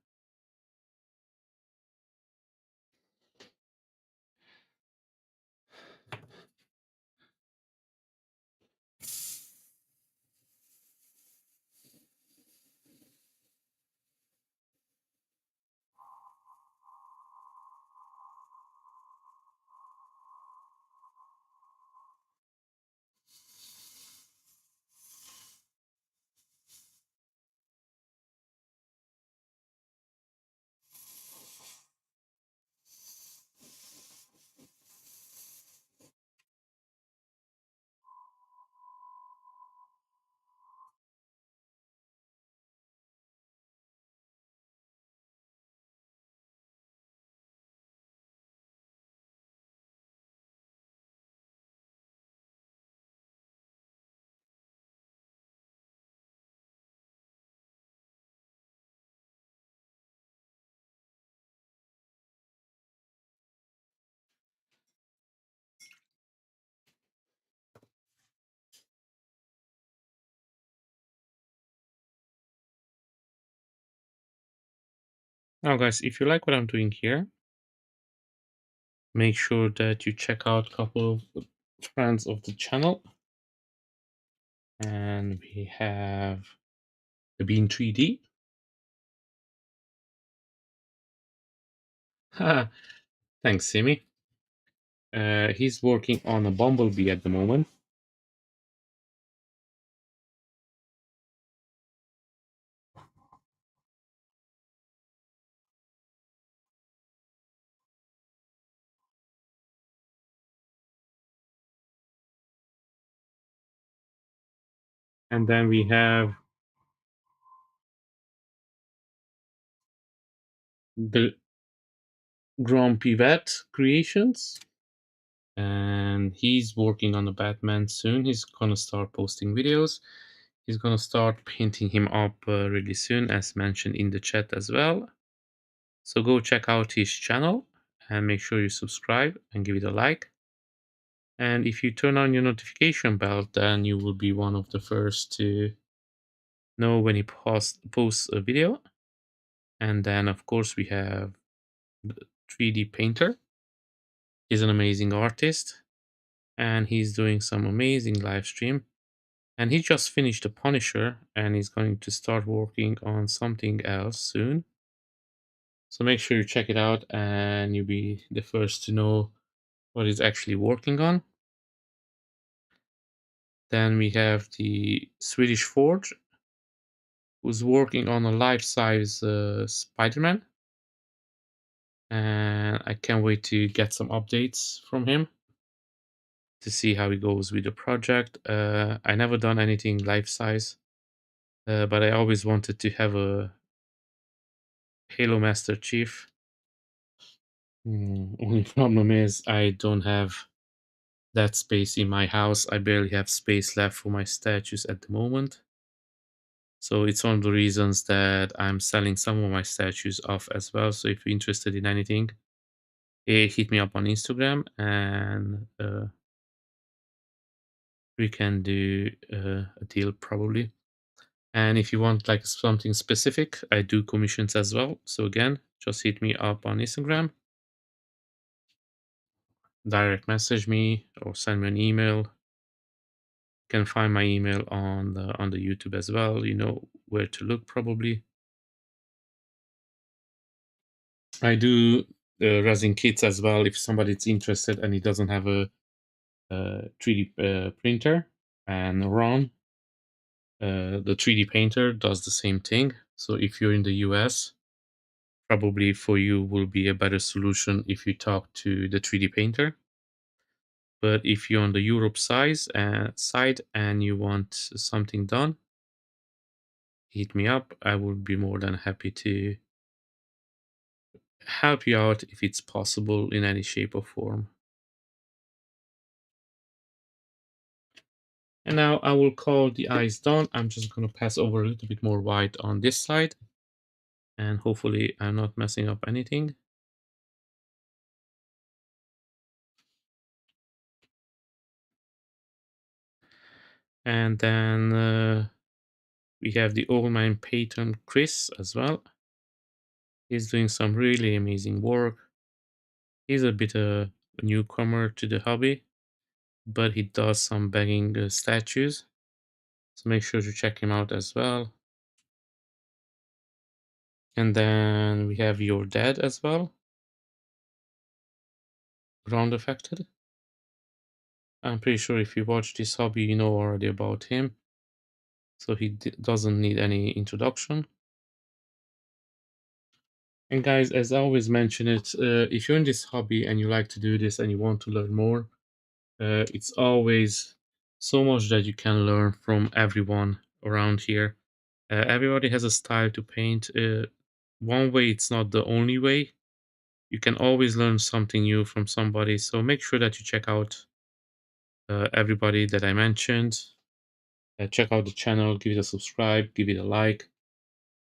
Now, guys, if you like what I'm doing here, make sure that you check out a couple of friends of the channel. And we have the Bean 3D. Thanks, Simi. He's working on a bumblebee at the moment. And then we have the Grumpy Vet Creations. And he's working on the Batman soon. He's gonna start posting videos. He's gonna start painting him up really soon, as mentioned in the chat as well. So go check out his channel and make sure you subscribe and give it a like. And if you turn on your notification bell, then you will be one of the first to know when he posts a video. And then, of course, we have the 3D painter. He's an amazing artist and he's doing some amazing live stream. And he just finished the Punisher and he's going to start working on something else soon. So make sure you check it out and you'll be the first to know what he's actually working on. Then we have the Swedish Forge, who's working on a life-size Spider-Man. And I can't wait to get some updates from him to see how he goes with the project. I never done anything life-size, but I always wanted to have Halo Master Chief. Only problem is I don't have that space in my house. I barely have space left for my statues at the moment. So it's one of the reasons that I'm selling some of my statues off as well. So if you're interested in anything, hit me up on Instagram and we can do a deal probably. And if you want like something specific, I do commissions as well. So again, just hit me up on Instagram, direct message me or send me an email. You can find my email on the YouTube as well. You know where to look probably. I do resin kits as well if somebody's interested and he doesn't have a 3D printer and ROM. The 3D painter does the same thing. So if you're in the US, probably for you will be a better solution if you talk to the 3D painter. But if you're on the Europe side and you want something done, hit me up. I would be more than happy to help you out if it's possible in any shape or form. And now I will call the eyes done. I'm just going to pass over a little bit more white on this side. And hopefully I'm not messing up anything. And then we have the old man patron Chris as well. He's doing some really amazing work. He's a bit a newcomer to the hobby, but he does some banging statues. So make sure to check him out as well. And then we have your dad as well, ground affected. I'm pretty sure if you watch this hobby, you know already about him. So he doesn't need any introduction. And guys, as I always mention it, if you're in this hobby and you like to do this and you want to learn more, it's always so much that you can learn from everyone around here. Everybody has a style to paint. One way, it's not the only way. You can always learn something new from somebody. So make sure that you check out everybody that I mentioned. Check out the channel, give it a subscribe, give it a like.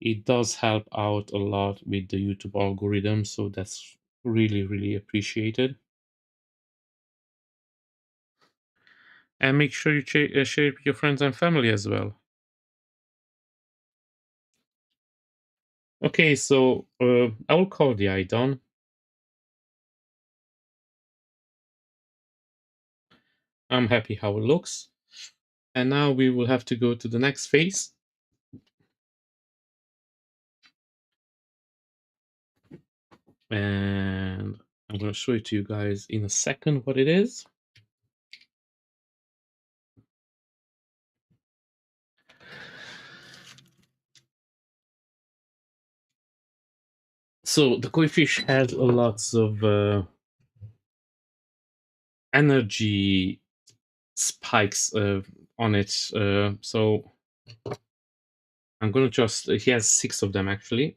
It does help out a lot with the YouTube algorithm, so that's really, really appreciated. And make sure you share it with your friends and family as well. Okay, so I will call the eye done. I'm happy how it looks. And now we will have to go to the next phase. And I'm going to show it to you guys in a second what it is. So the koi fish has lots of energy spikes on it. So I'm going to just, he has 6 of them actually.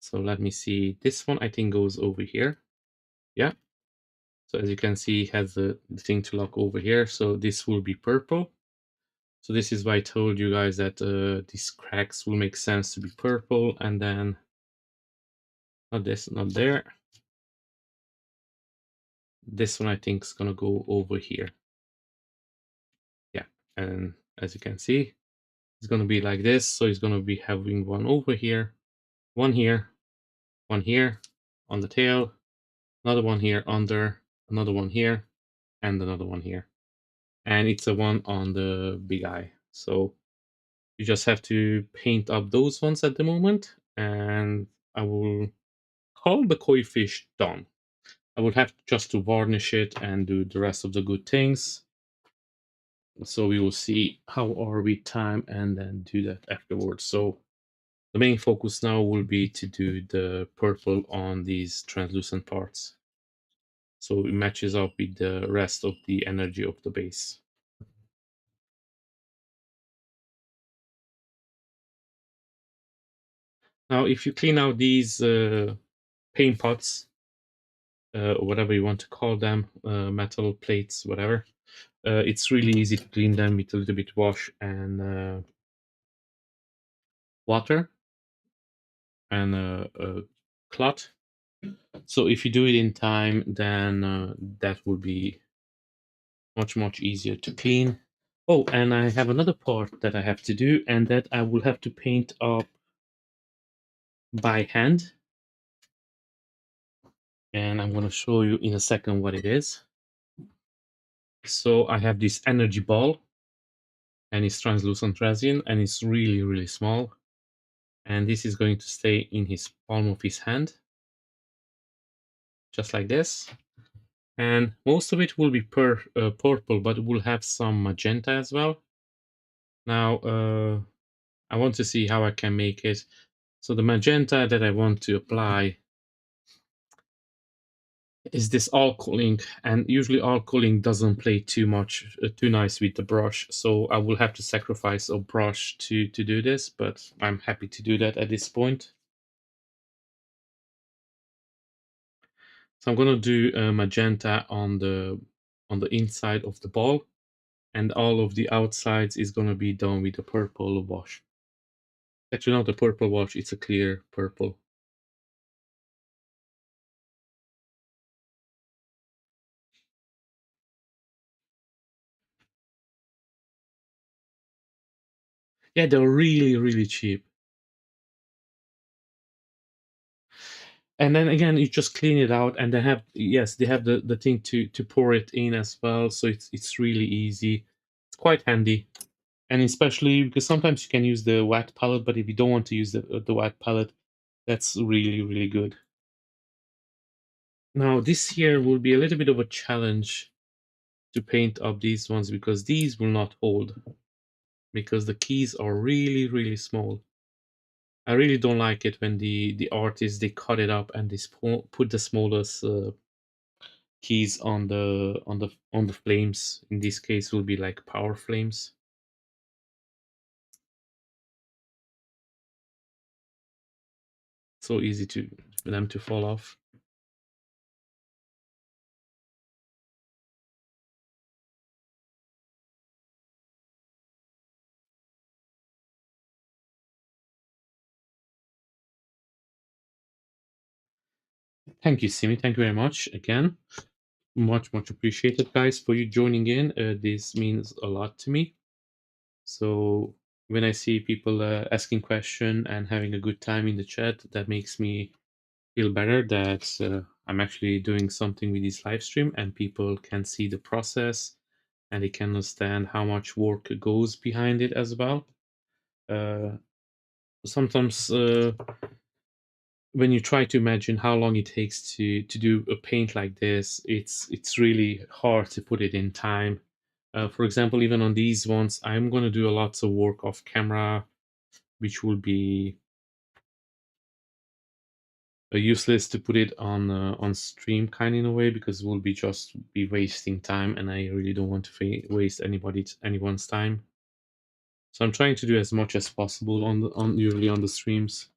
So let me see. This one I think goes over here. Yeah. So as you can see, it has the thing to lock over here. So this will be purple. So this is why I told you guys that these cracks will make sense to be purple. And then not this, not there. This one I think is going to go over here. Yeah. And as you can see, it's going to be like this. So it's going to be having one over here, one here, one here on the tail, another one here under, another one here, and another one here. And it's a one on the big eye. So you just have to paint up those ones at the moment, and I will call the koi fish done. I would have just to varnish it and do the rest of the good things. So we will see how are we time and then do that afterwards. So the main focus now will be to do the purple on these translucent parts. So it matches up with the rest of the energy of the base. Now, if you clean out these paint pots, or whatever you want to call them, metal plates, whatever, it's really easy to clean them with a little bit wash and water and a cloth. So if you do it in time, then that will be much easier to clean. Oh, and I have another part that I have to do, and that I will have to paint up by hand. And I'm going to show you in a second what it is. So I have this energy ball, and it's translucent resin, and it's really small. And this is going to stay in his palm of his hand, just like this. And most of it will be purple, but it will have some magenta as well. Now, I want to see how I can make it. So the magenta that I want to apply is this alcoholing, and usually alcoholing doesn't play too nice with the brush. So I will have to sacrifice a brush to do this, but I'm happy to do that at this point. So I'm gonna do magenta on the inside of the ball, and all of the outsides is gonna be done with the purple wash. Actually, not the purple wash; it's a clear purple. Yeah, they're really cheap. And then again, you just clean it out, and they have, yes, they have the thing to pour it in as well. So it's really easy. It's quite handy. And especially because sometimes you can use the wet palette, but if you don't want to use the wet palette, that's really good. Now this here will be a little bit of a challenge to paint up these ones, because these will not hold, because the keys are really small. I really don't like it when the artists, they cut it up and they put the smallest keys on the flames. In this case, will be like power flames. So easy for them to fall off. Thank you, Simi. Thank you very much again. Much appreciated, guys, for you joining in. This means a lot to me. So when I see people asking question and having a good time in the chat, that makes me feel better that I'm actually doing something with this live stream, and people can see the process, and they can understand how much work goes behind it as well. Sometimes when you try to imagine how long it takes to do a paint like this, it's really hard to put it in time. For example, even on these ones, I'm going to do a lots of work off camera, which will be useless to put it on stream, kind of in a way, because we'll be just be wasting time, and I really don't want to waste anyone's time. So I'm trying to do as much as possible on usually on the streams.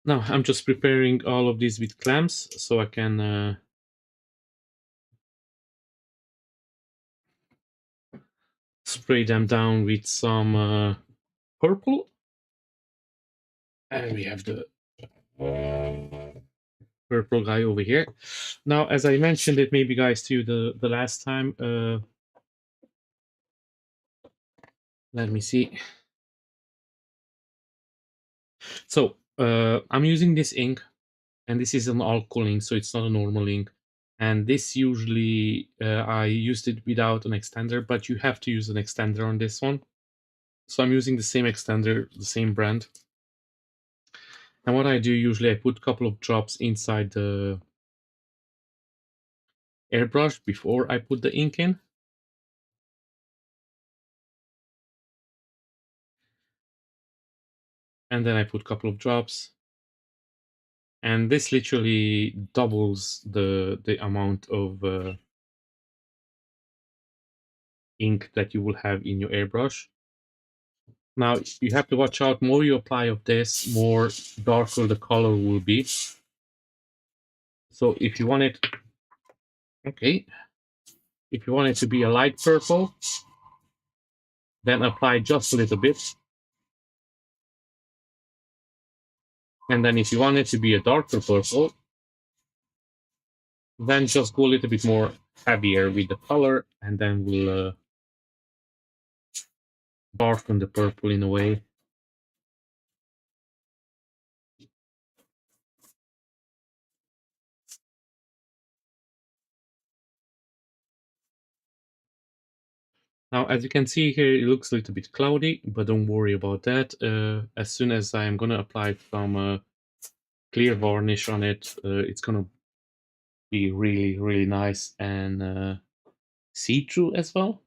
Now I'm just preparing all of these with clamps so I can spray them down with some purple. And we have the purple guy over here. Now, as I mentioned it maybe guys to you the last time, let me see. So I'm using this ink, and this is an alcohol ink, so it's not a normal ink. And this usually I used it without an extender, but you have to use an extender on this one. So I'm using the same extender, the same brand. And what I do usually, I put a couple of drops inside the airbrush before I put the ink in. And then I put a couple of drops. And this literally doubles the amount of ink that you will have in your airbrush. Now you have to watch out, more you apply of this, more darker the color will be. So if you want it, okay, if you want it to be a light purple, then apply just a little bit. And then if you want it to be a darker purple, then just go a little bit more heavier with the color, and then we'll darken the purple in a way. Now, as you can see here, it looks a little bit cloudy, but don't worry about that. As soon as I'm gonna apply some clear varnish on it, it's gonna be really, really nice and see-through as well.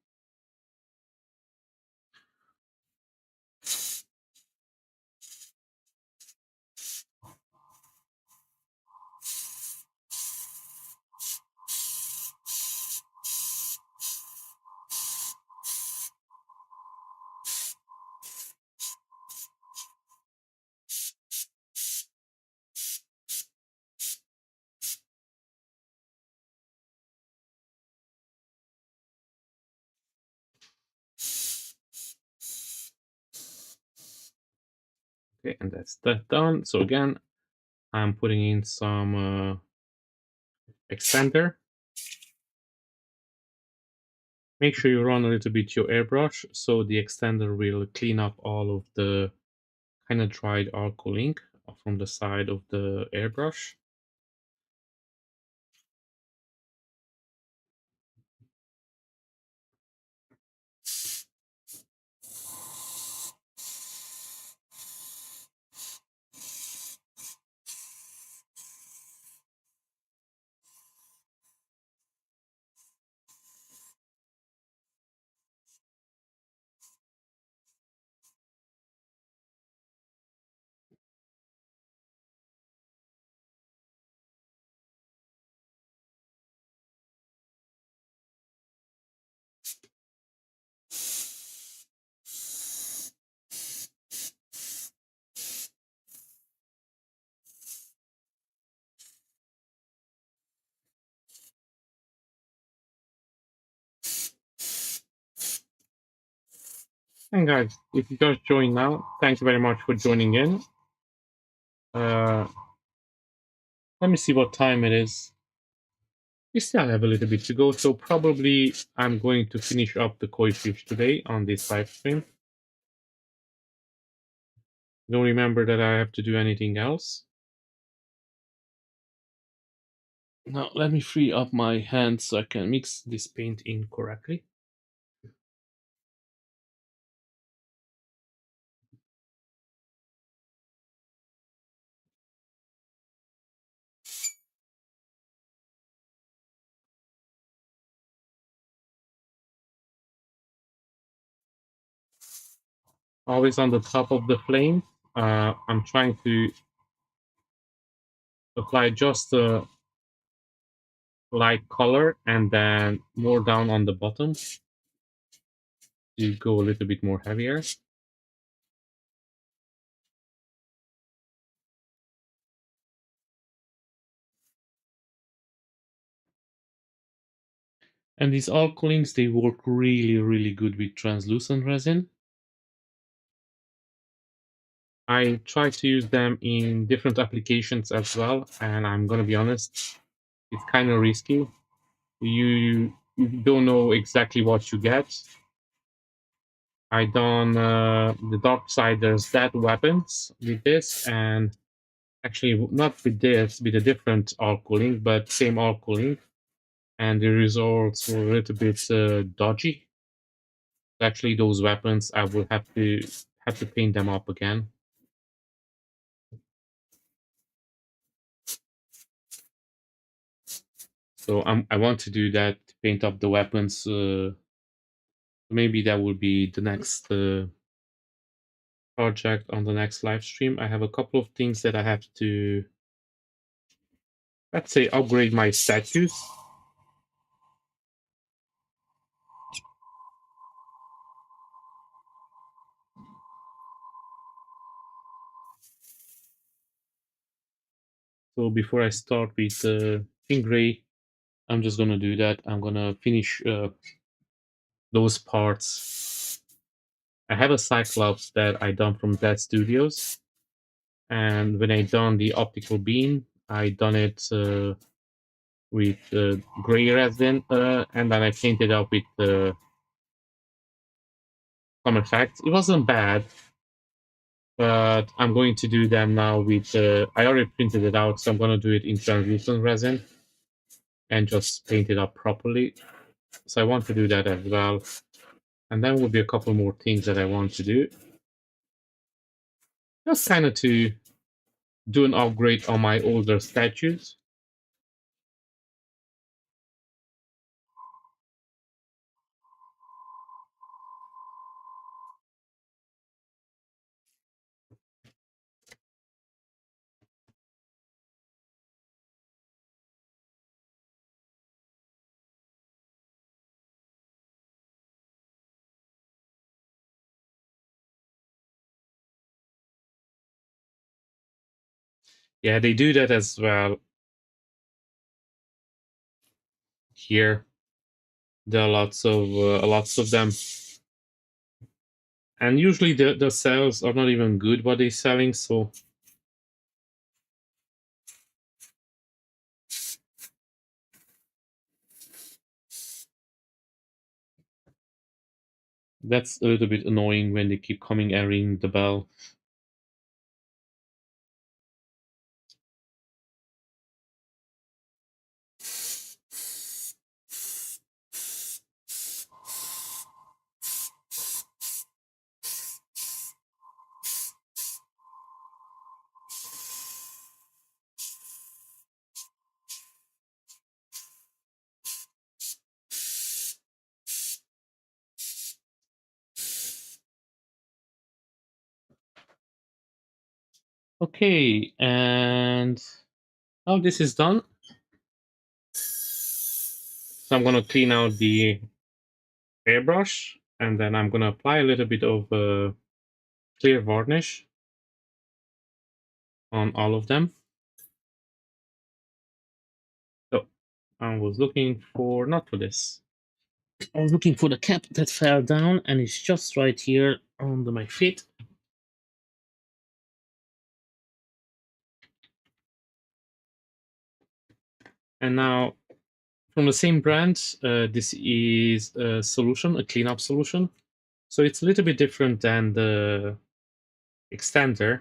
Okay, and that's that done. So again, I'm putting in some extender. Make sure you run a little bit your airbrush so the extender will clean up all of the kind of dried alcohol ink from the side of the airbrush. And guys, if you just joined now, thank you very much for joining in. Uh, Let me see what time it is. We still have a little bit to go, so probably I'm going to finish up the koi fish today on this live stream. Don't remember that I have to do anything else. Now let me free up my hands so I can mix this paint in correctly. Always on the top of the flame. I'm trying to apply just a light color and then more down on the bottom to go a little bit more heavier. And these alkalings, they work really, really good with translucent resin. I try to use them in different applications as well, and I'm gonna be honest, it's kind of risky. You don't know exactly what you get. I done the dark side. There's that weapons with this, and actually not with this, with a different alkaling, but same alkaling, and the results were a little bit dodgy. Actually, those weapons I will have to paint them up again. So I want to do that, paint up the weapons. Maybe that will be the next project on the next live stream. I have a couple of things that I have to, let's say, upgrade my statues. So before I start with pink gray, I'm just gonna do that. I'm gonna finish those parts. I have a Cyclops that I done from Dead Studios, and when I done the optical beam, I done it with gray resin, and then I painted up with some effects. It wasn't bad, but I'm going to do them now with. I already printed it out, so I'm gonna do it in translucent resin and just paint it up properly. So I want to do that as well. And then will be a couple more things that I want to do. Just kind of to do an upgrade on my older statues. Yeah, they do that as well here. There are lots of them, and usually the sales are not even good what they're selling. So that's a little bit annoying when they keep coming and ringing the bell. Okay, and now this is done. So I'm gonna clean out the airbrush, and then I'm gonna apply a little bit of clear varnish on all of them. So I was looking for, not for this. I was looking for the cap that fell down, and it's just right here under my feet. And now, from the same brand, this is a solution, a cleanup solution. So it's a little bit different than the extender.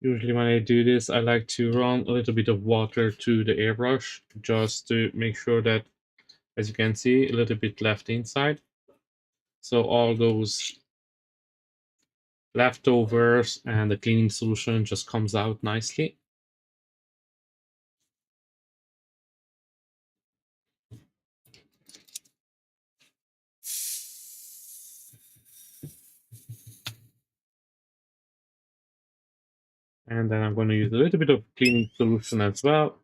Usually when I do this, I like to run a little bit of water to the airbrush just to make sure that, as you can see, a little bit left inside. So all those leftovers and the cleaning solution just comes out nicely. And then I'm going to use a little bit of cleaning solution as well.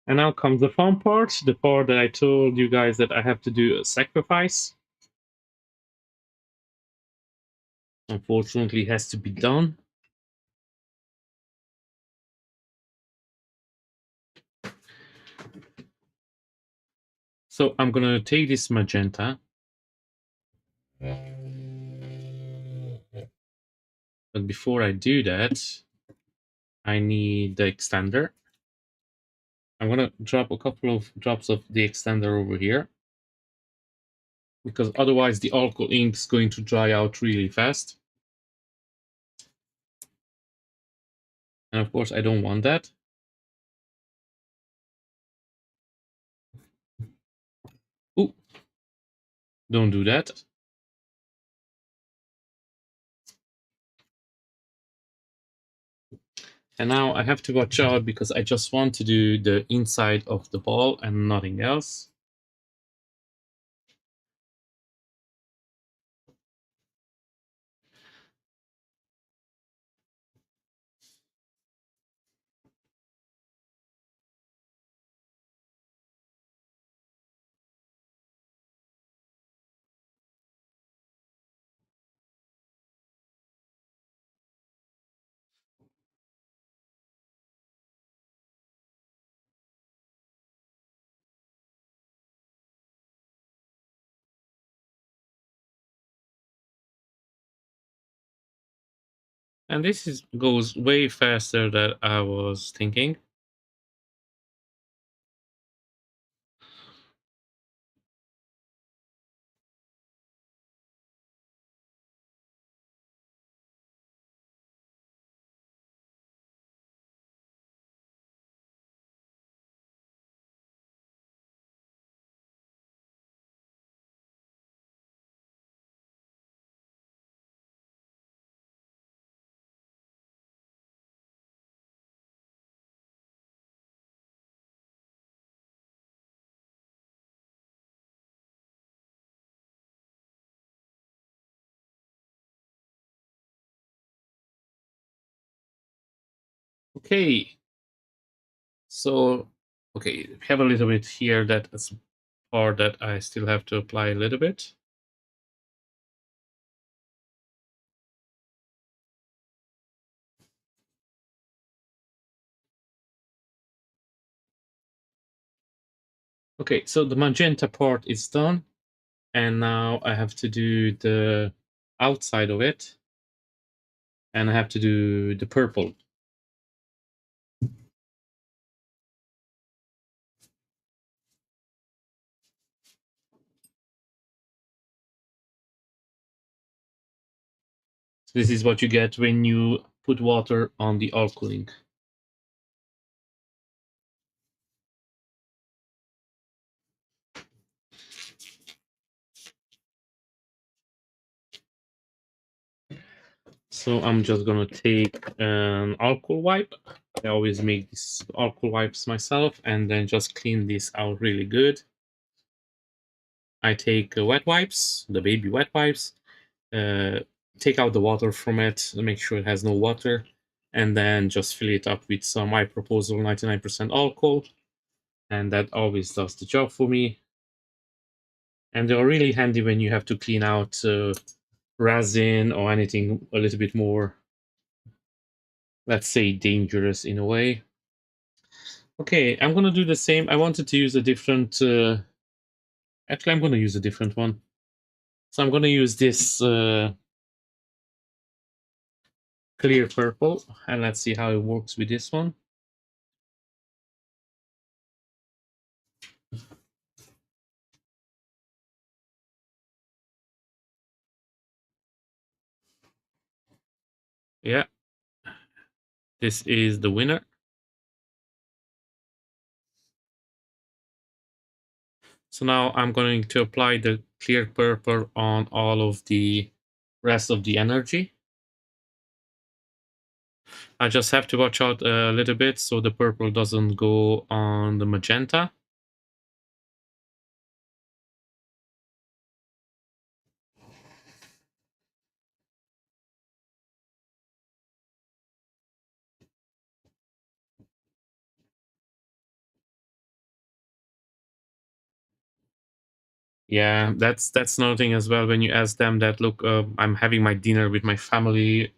And now comes the fun part, the part that I told you guys that I have to do a sacrifice. Unfortunately, it has to be done. So I'm gonna take this magenta, but before I do that, I need the extender. I'm gonna drop a couple of drops of the extender over here, because otherwise the alcohol ink is going to dry out really fast. And of course, I don't want that. Ooh, don't do that. And now I have to watch out because I just want to do the inside of the ball and nothing else. And this goes way faster than I was thinking. Okay, so okay, we have a little bit here that is part that I still have to apply a little bit. Okay, so the magenta part is done, and now I have to do the outside of it, and I have to do the purple. So this is what you get when you put water on the alcohol ink. So I'm just gonna take an alcohol wipe. I always make these alcohol wipes myself and then just clean this out really good. I take wet wipes, the baby wet wipes, uh, take out the water from it, make sure it has no water, and then just fill it up with some my proposal 99% alcohol. And that always does the job for me. And they're really handy when you have to clean out resin or anything a little bit more, let's say, dangerous in a way. Okay, I'm gonna do the same. I wanted to use a different. Actually, I'm gonna use a different one. So I'm gonna use this clear purple, and let's see how it works with this one. Yeah, this is the winner. So now I'm going to apply the clear purple on all of the rest of the energy. I just have to watch out a little bit so the purple doesn't go on the magenta. Yeah, that's another thing as well. When you ask them that, look, I'm having my dinner with my family.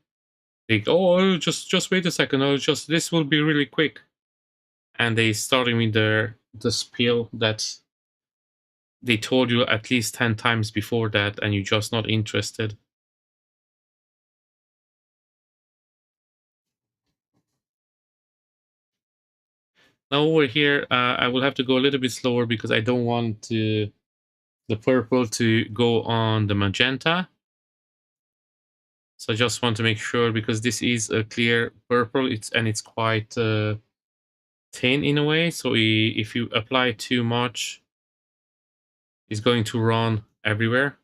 Like, oh, just wait a second. Oh, just this will be really quick. And they starting with the spiel that they told you at least 10 times before that, and you're just not interested. Now over here, I will have to go a little bit slower because I don't want the purple to go on the magenta. So I just want to make sure because this is a clear purple. It's quite thin in a way. So if you apply too much, it's going to run everywhere.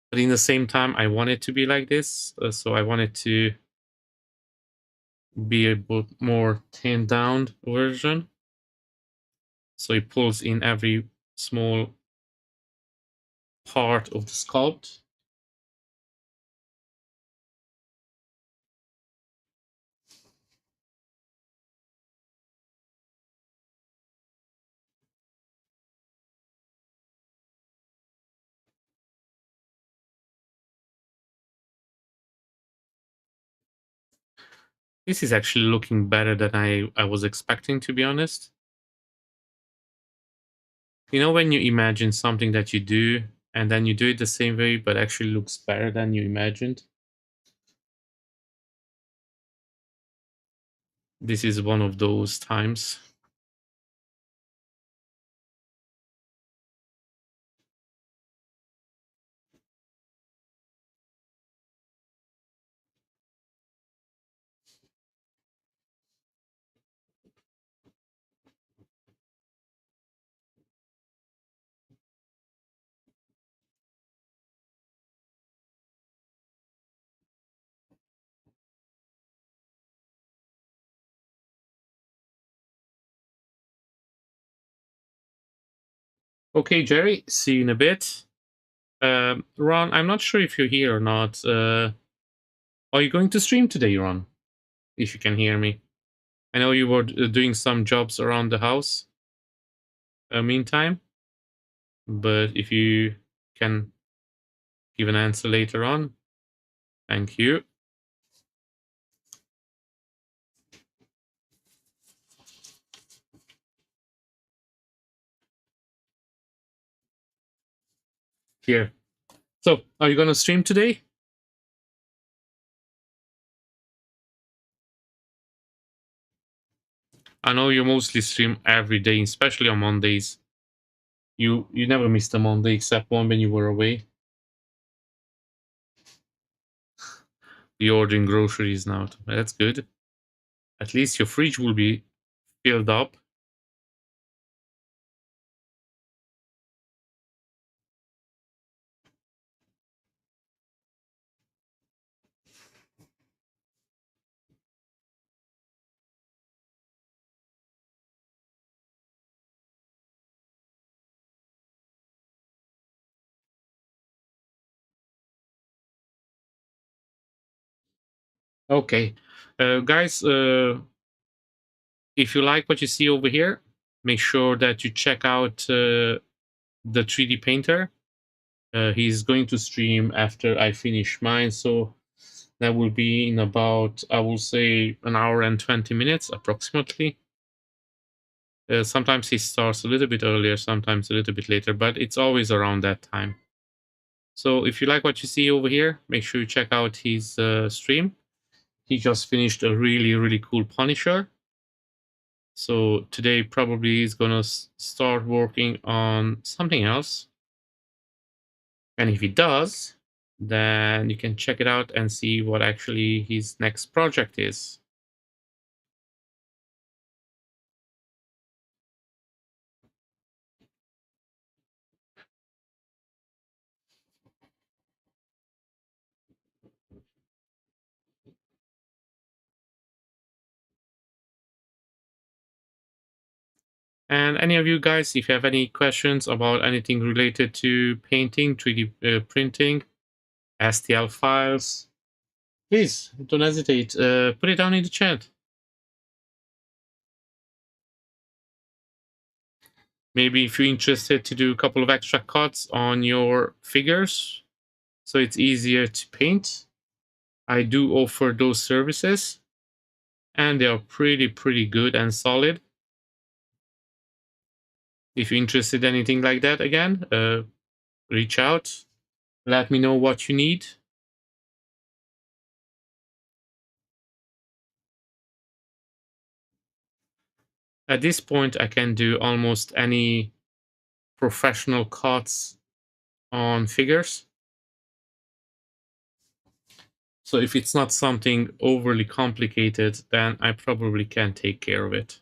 But in the same time, I want it to be like this. So I want it to be a bit more thinned down version. So it pulls in every small part of the sculpt. This is actually looking better than I was expecting, to be honest. You know, when you imagine something that you do and then you do it the same way, but actually looks better than you imagined? This is one of those times. Okay, Jerry, see you in a bit. Ron, I'm not sure if you're here or not. Are you going to stream today, Ron? If you can hear me. I know you were doing some jobs around the house meantime, but if you can give an answer later on, thank you. Here. So, are you going to stream today? I know you mostly stream every day, especially on Mondays. You never missed a Monday except one when you were away. You're ordering groceries now. That's good. At least your fridge will be filled up. Okay. Guys, if you like what you see over here, make sure that you check out the 3D painter. He's going to stream after I finish mine. So that will be in about, I will say, an hour and 20 minutes approximately. Sometimes he starts a little bit earlier, sometimes a little bit later, but it's always around that time. So if you like what you see over here, make sure you check out his stream. He just finished a really, really cool Punisher. So today probably he's gonna start working on something else. And if he does, then you can check it out and see what actually his next project is. And any of you guys, if you have any questions about anything related to painting, 3D printing, STL files, please don't hesitate. Put it down in the chat. Maybe if you're interested to do a couple of extra cuts on your figures so it's easier to paint, I do offer those services and they are pretty good and solid. If you're interested in anything like that, again, reach out, let me know what you need. At this point, I can do almost any professional cuts on figures. So if it's not something overly complicated, then I probably can take care of it.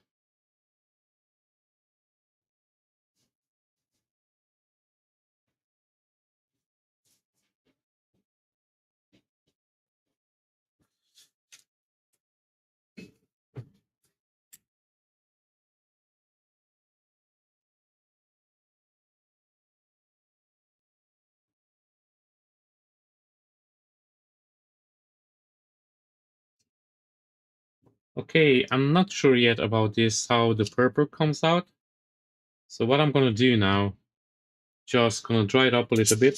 Okay, I'm not sure yet about this, how the purple comes out. So what I'm gonna do now, just gonna dry it up a little bit.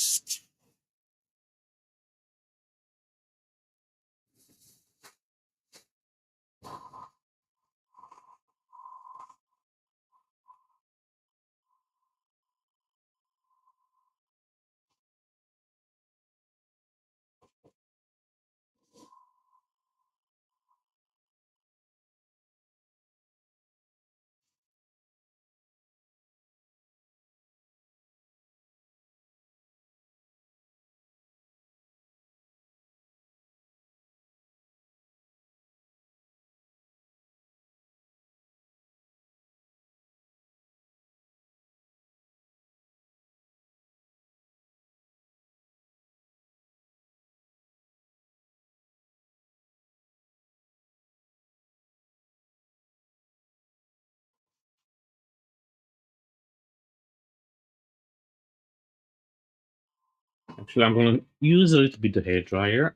Actually, I'm gonna use a little bit of hair dryer.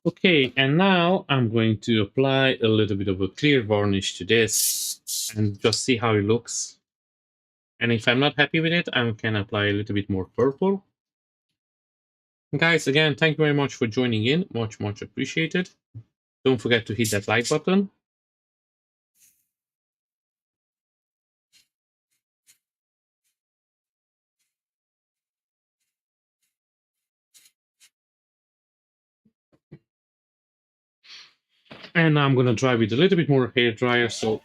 Okay, and now I'm going to apply a little bit of a clear varnish to this and just see how it looks. And if I'm not happy with it, I can apply a little bit more purple. Guys, again, thank you very much for joining in. Much appreciated. Don't forget to hit that like button. And now I'm going to dry with a little bit more hair dryer. So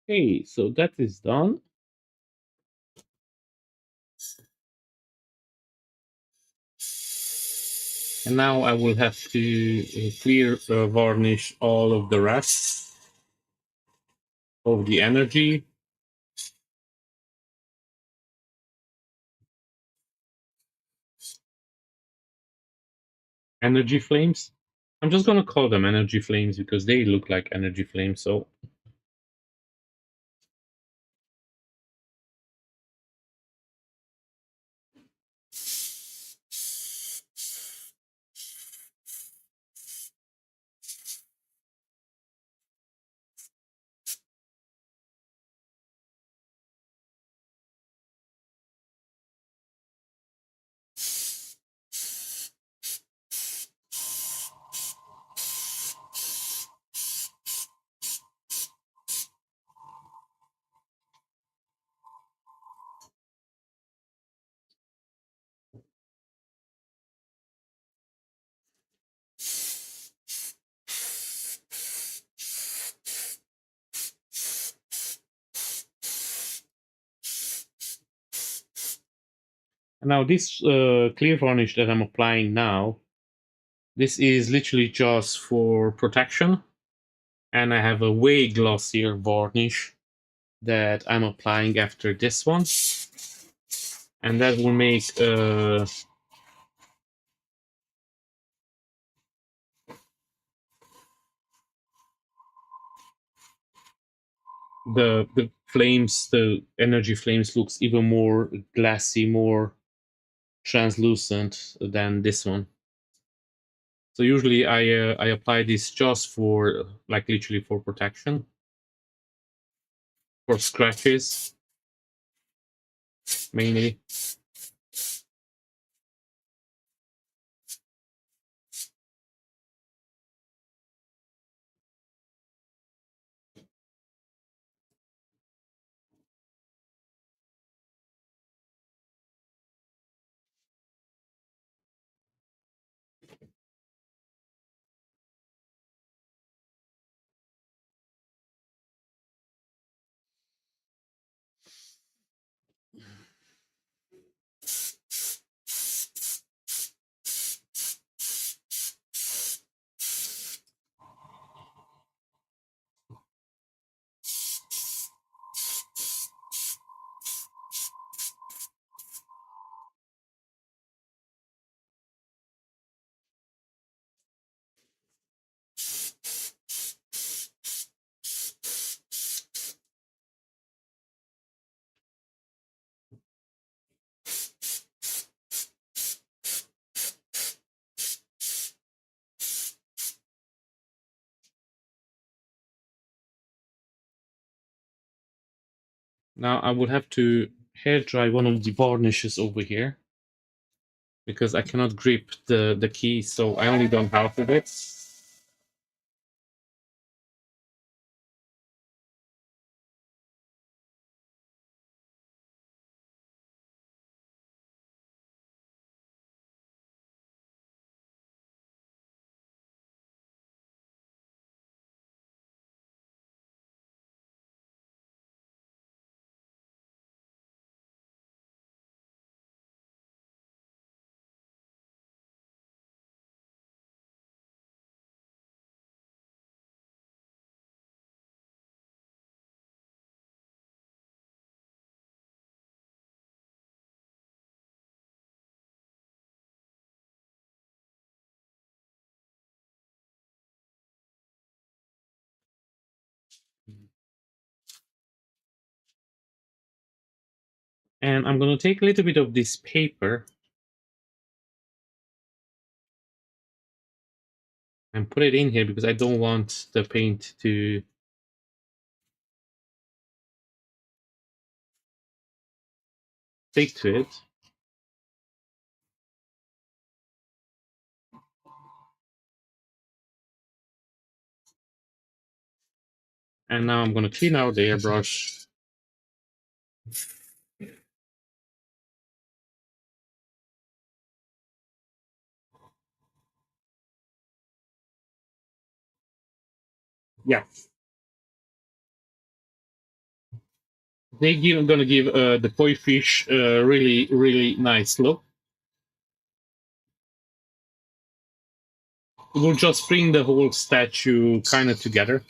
Okay, so that is done. And now I will have to clear varnish all of the rest of the energy flames. I'm just gonna call them energy flames because they look like energy flames. So now this clear varnish that I'm applying now, this is literally just for protection. And I have a way glossier varnish that I'm applying after this one. And that will make the flames, the energy flames, looks even more glassy, more translucent than this one. So usually I apply this just for like literally for protection, for scratches mainly. Now I will have to hair dry one of the varnishes over here because I cannot grip the key, so I only done half of it. And I'm gonna take a little bit of this paper and put it in here because I don't want the paint to stick to it. And now I'm gonna clean out the airbrush. Yeah. Gonna give the koi fish a really nice look. It will just bring the whole statue kind of together.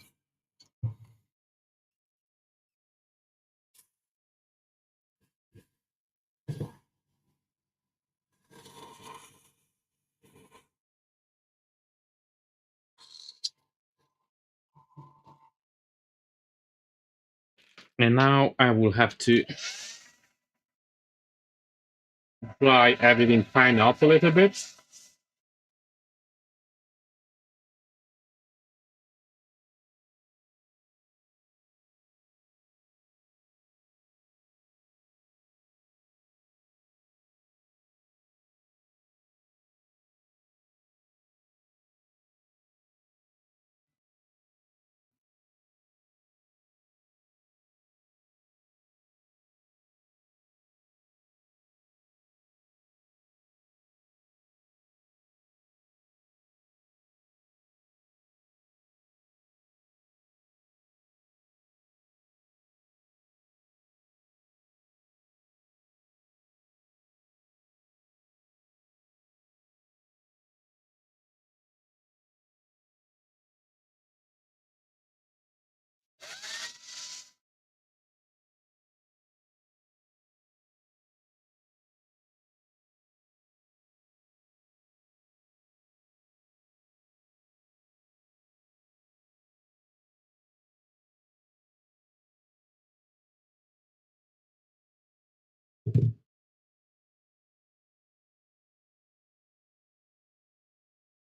And now I will have to dry everything kind of up a little bit.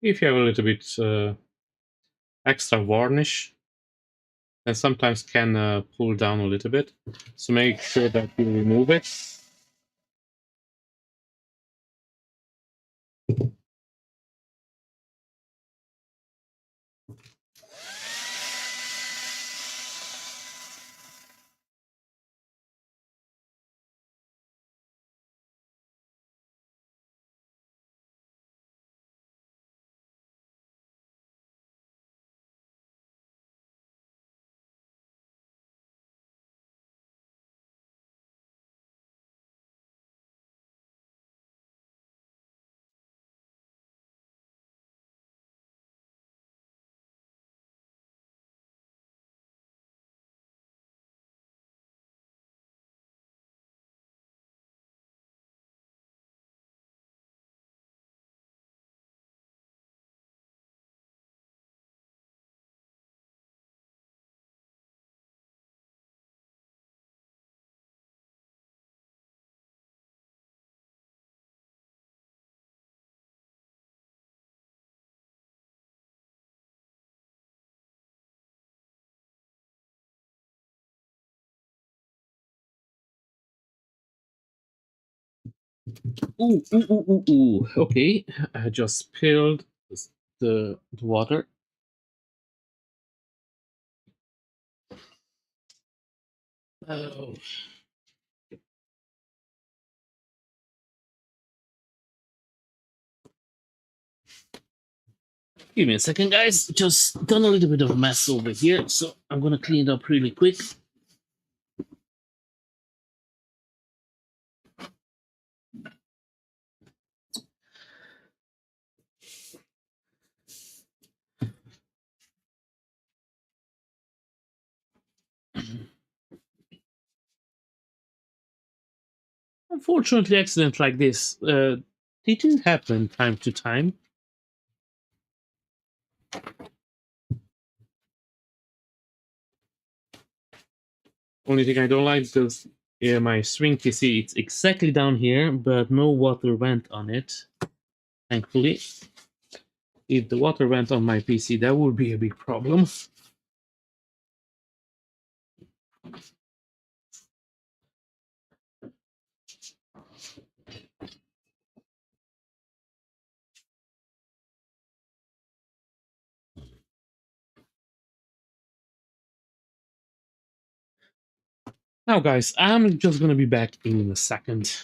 If you have a little bit extra varnish, then sometimes can pull down a little bit. So make sure that you remove it. Ooh, ooh, ooh, ooh, ooh. Okay, I just spilled the water. Oh. Give me a second, guys. Just done a little bit of a mess over here, so I'm gonna clean it up really quick. Unfortunately, accidents like this, they do happen time to time. Only thing I don't like is my swing PC. It's exactly down here, but no water went on it. Thankfully, if the water went on my PC, that would be a big problem. Now, guys, I'm just gonna be back in a second.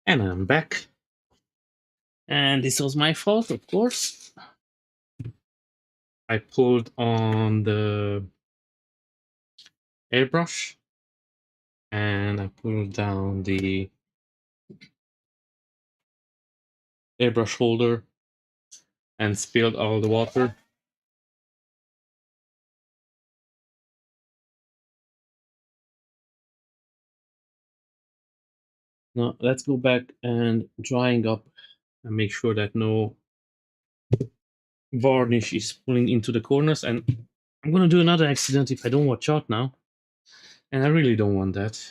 And I'm back. And this was my fault, of course. I pulled on the airbrush and I pulled down the airbrush holder and spilled all the water. Now let's go back and drying up and make sure that no varnish is pulling into the corners. And I'm gonna do another accident if I don't watch out now. And I really don't want that.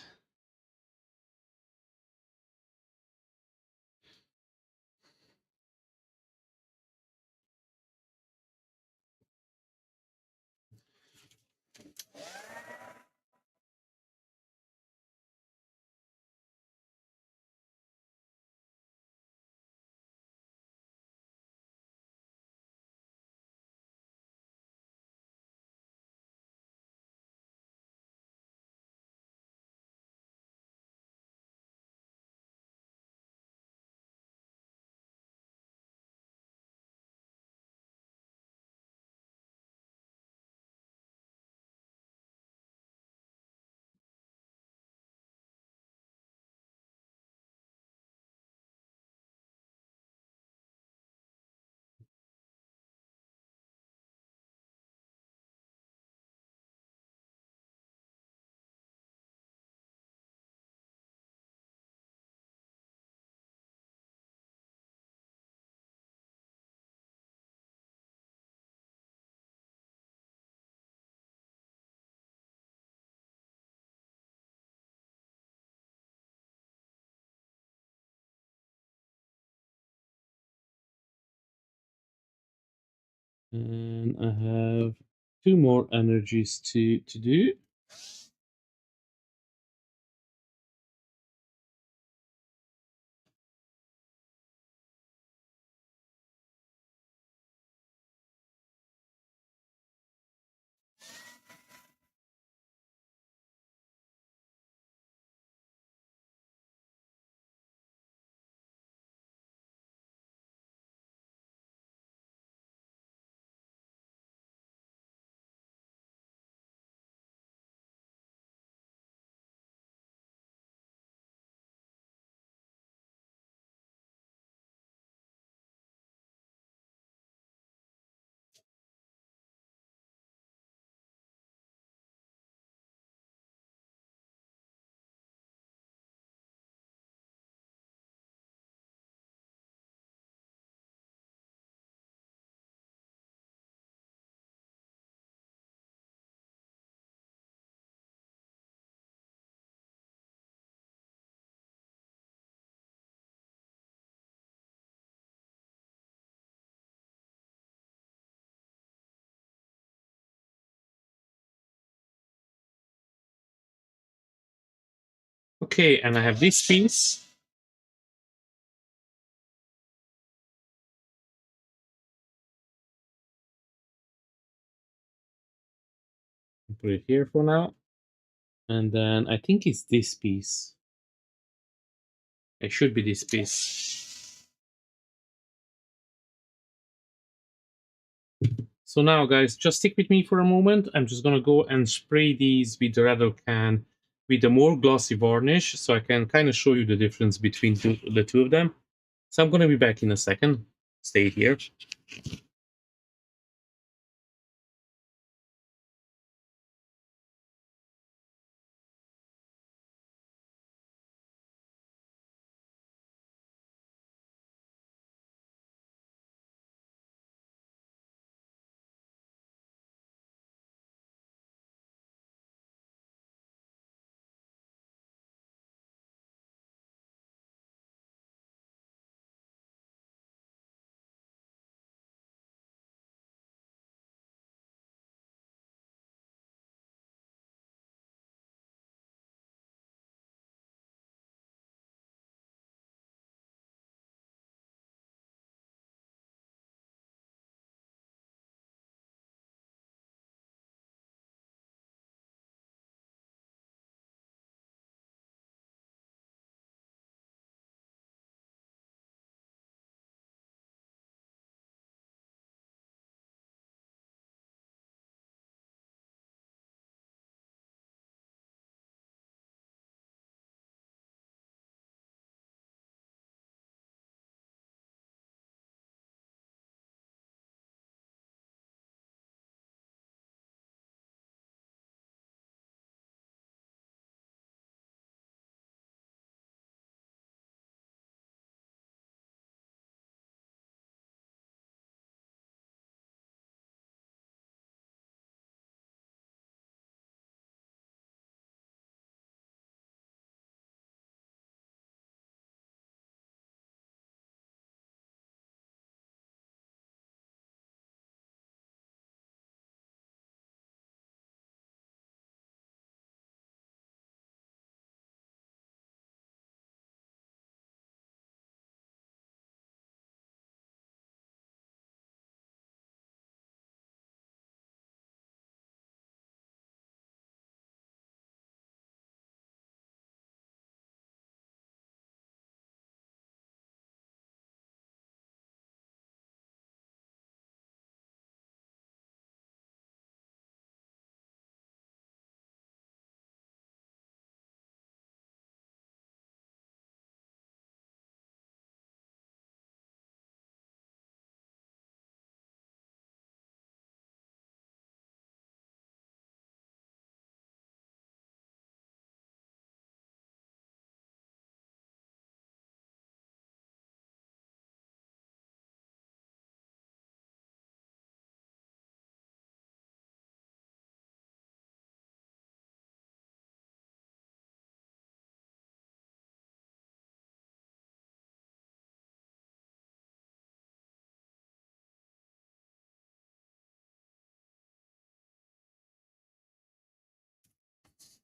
And I have two more energies to do. Okay, and I have this piece. Put it here for now. And then I think it's this piece. It should be this piece. So now, guys, just stick with me for a moment. I'm just gonna go and spray these with the rattle can with a more glossy varnish, so I can kind of show you the difference between the two of them. So I'm gonna be back in a second. Stay here.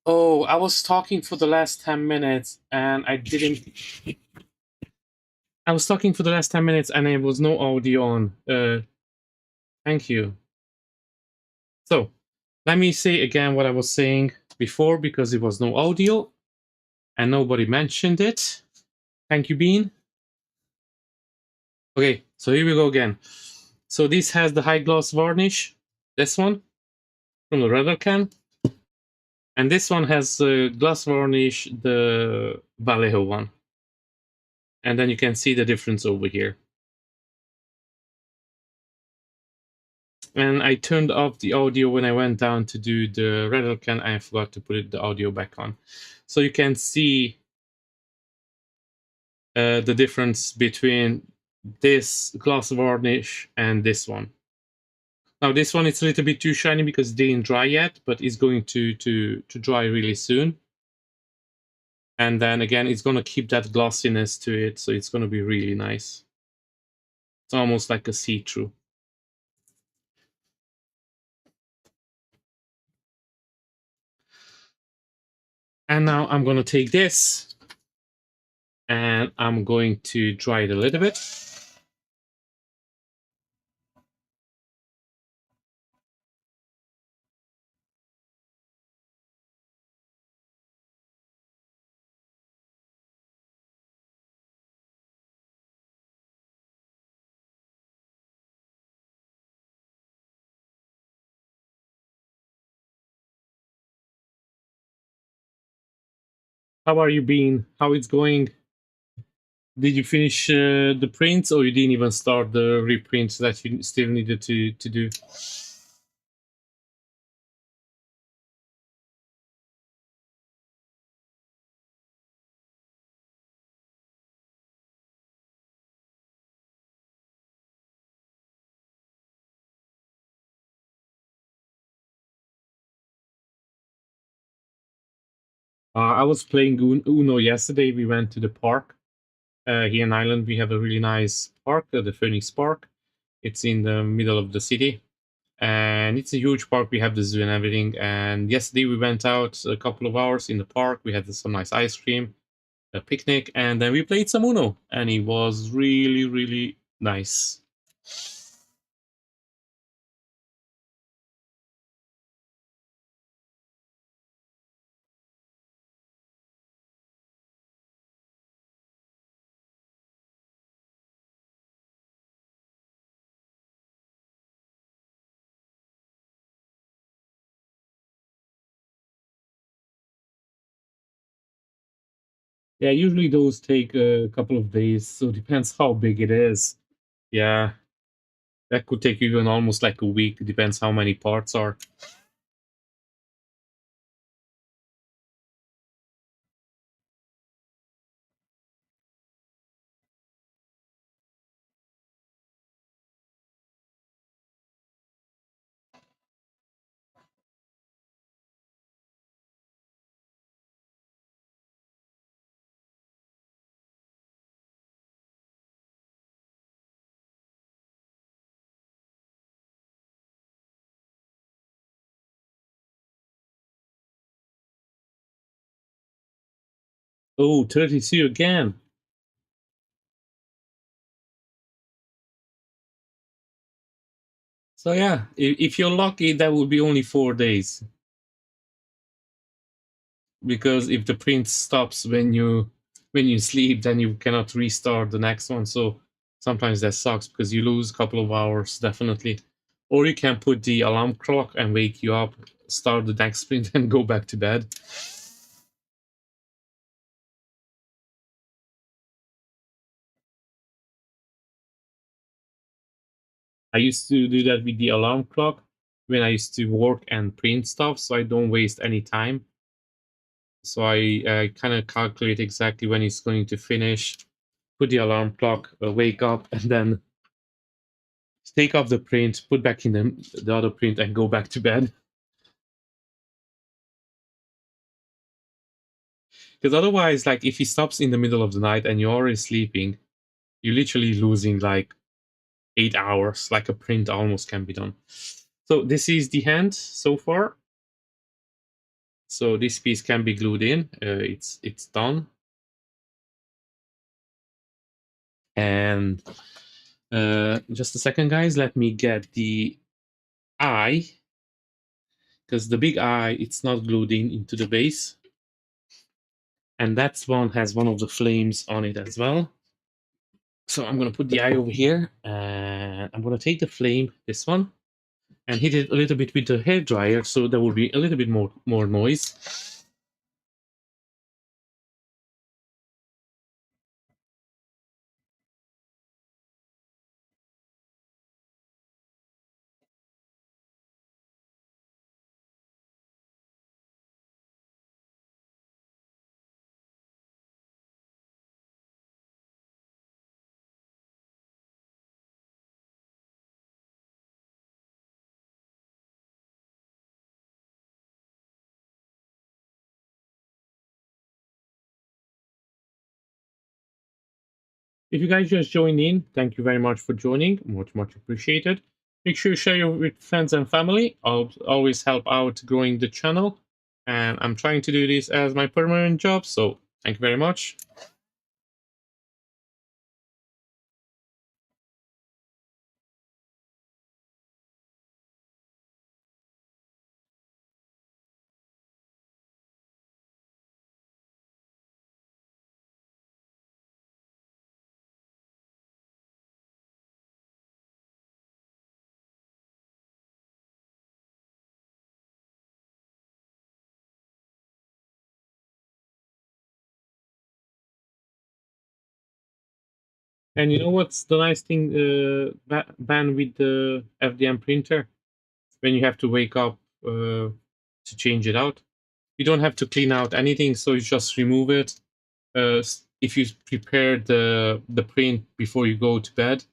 Oh, I was talking for the last 10 minutes and I didn't. I was talking for the last 10 minutes and there was no audio on. Thank you. So, let me say again what I was saying before because it was no audio and nobody mentioned it. Thank you, Bean. Okay, so here we go again. So, this has the high gloss varnish, this one from the Redder can. And this one has gloss varnish, the Vallejo one. And then you can see the difference over here. And I turned off the audio when I went down to do the Redder can. I forgot to put the audio back on. So you can see the difference between this gloss varnish and this one. Now this one is a little bit too shiny because it didn't dry yet, but it's going to dry really soon. And then again, it's going to keep that glossiness to it, so it's going to be really nice. It's almost like a see-through. And now I'm going to take this and I'm going to dry it a little bit. How are you being? How it's going? Did you finish the prints, or you didn't even start the reprints that you still needed to do? I was playing Uno yesterday. We went to the park here in Ireland. We have a really nice park, the Phoenix Park. It's in the middle of the city, and it's a huge park. We have the zoo and everything. And yesterday we went out a couple of hours in the park. We had some nice ice cream, a picnic, and then we played some Uno, and it was really, really nice. Yeah, usually those take a couple of days, so depends how big it is. Yeah, that could take even almost like a week. Depends how many parts are. Oh, 32 again. So yeah, if you're lucky, that would be only 4 days. Because if the print stops when you sleep, then you cannot restart the next one. So sometimes that sucks because you lose a couple of hours definitely. Or you can put the alarm clock and wake you up, start the next print, and go back to bed. I used to do that with the alarm clock when I used to work and print stuff, so I don't waste any time. So I kind of calculate exactly when it's going to finish, put the alarm clock, wake up, and then take off the print, put back in the other print, and go back to bed. Because otherwise, like if he stops in the middle of the night and you're already sleeping, you're literally losing like 8 hours. Like a print almost can be done. So this is the hand so far. So this piece can be glued in. It's done. And just a second, guys. Let me get the eye, because the big eye, it's not glued in into the base. And that one has one of the flames on it as well. So I'm going to put the eye over here, and I'm going to take the flame, this one, and hit it a little bit with the hair dryer, so there will be a little bit more noise. If you guys just joined in, thank you very much for joining. Much appreciated. Make sure you share it with friends and family. I'll always help out growing the channel. And I'm trying to do this as my permanent job. So thank you very much. And you know what's the nice thing, ban with the FDM printer? When you have to wake up to change it out, you don't have to clean out anything. So you just remove it. If you prepare the print before you go to bed,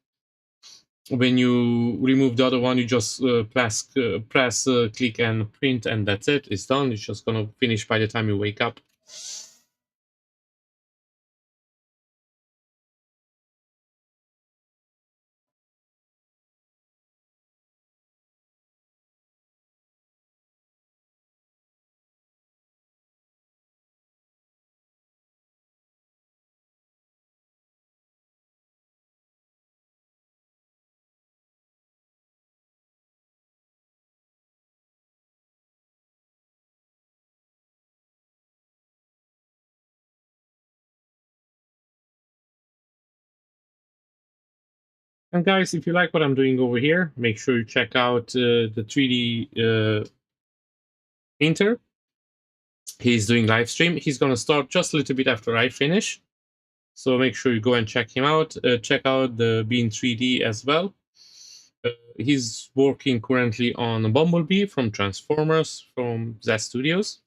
when you remove the other one, you just press click and print, and that's it. It's done. It's just gonna finish by the time you wake up. And guys, if you like what I'm doing over here, make sure you check out the 3D painter. He's doing live stream. He's gonna start just a little bit after I finish. So make sure you go and check him out. Check out the Bean 3D as well. He's working currently on Bumblebee from Transformers from Z Studios.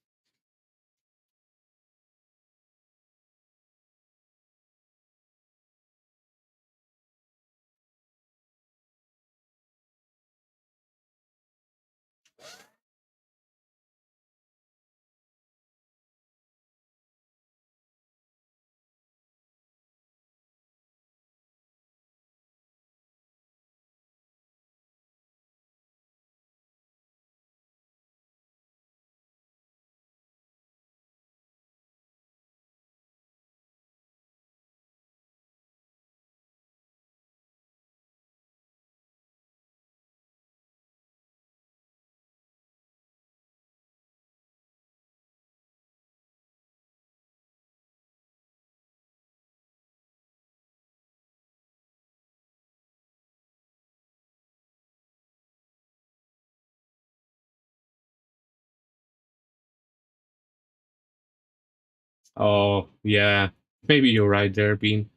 Oh yeah, maybe you're right there, Bean.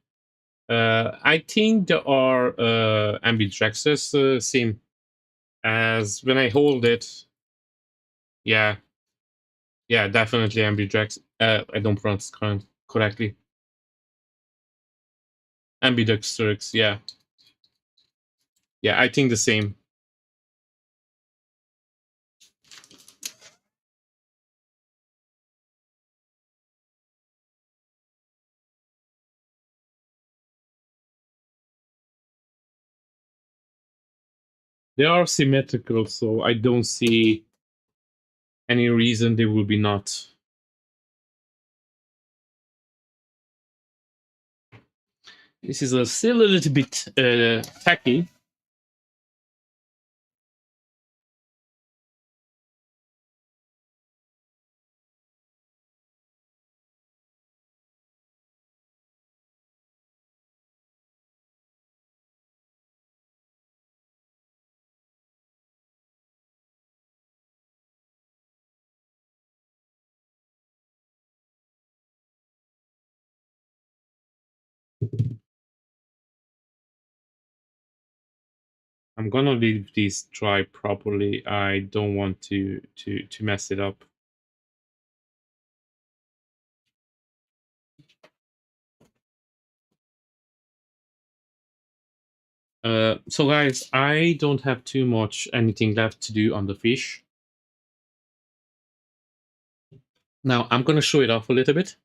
I think there are ambidextrous same as when I hold it. Yeah, yeah, definitely ambidextrous. I don't pronounce correctly. Ambidextrous, yeah, yeah. I think the same. They are symmetrical, so I don't see any reason they will be not. This is still a little bit tacky. I'm gonna leave these dry properly. I don't want to mess it up. So guys, I don't have too much anything left to do on the fish. Now I'm gonna show it off a little bit,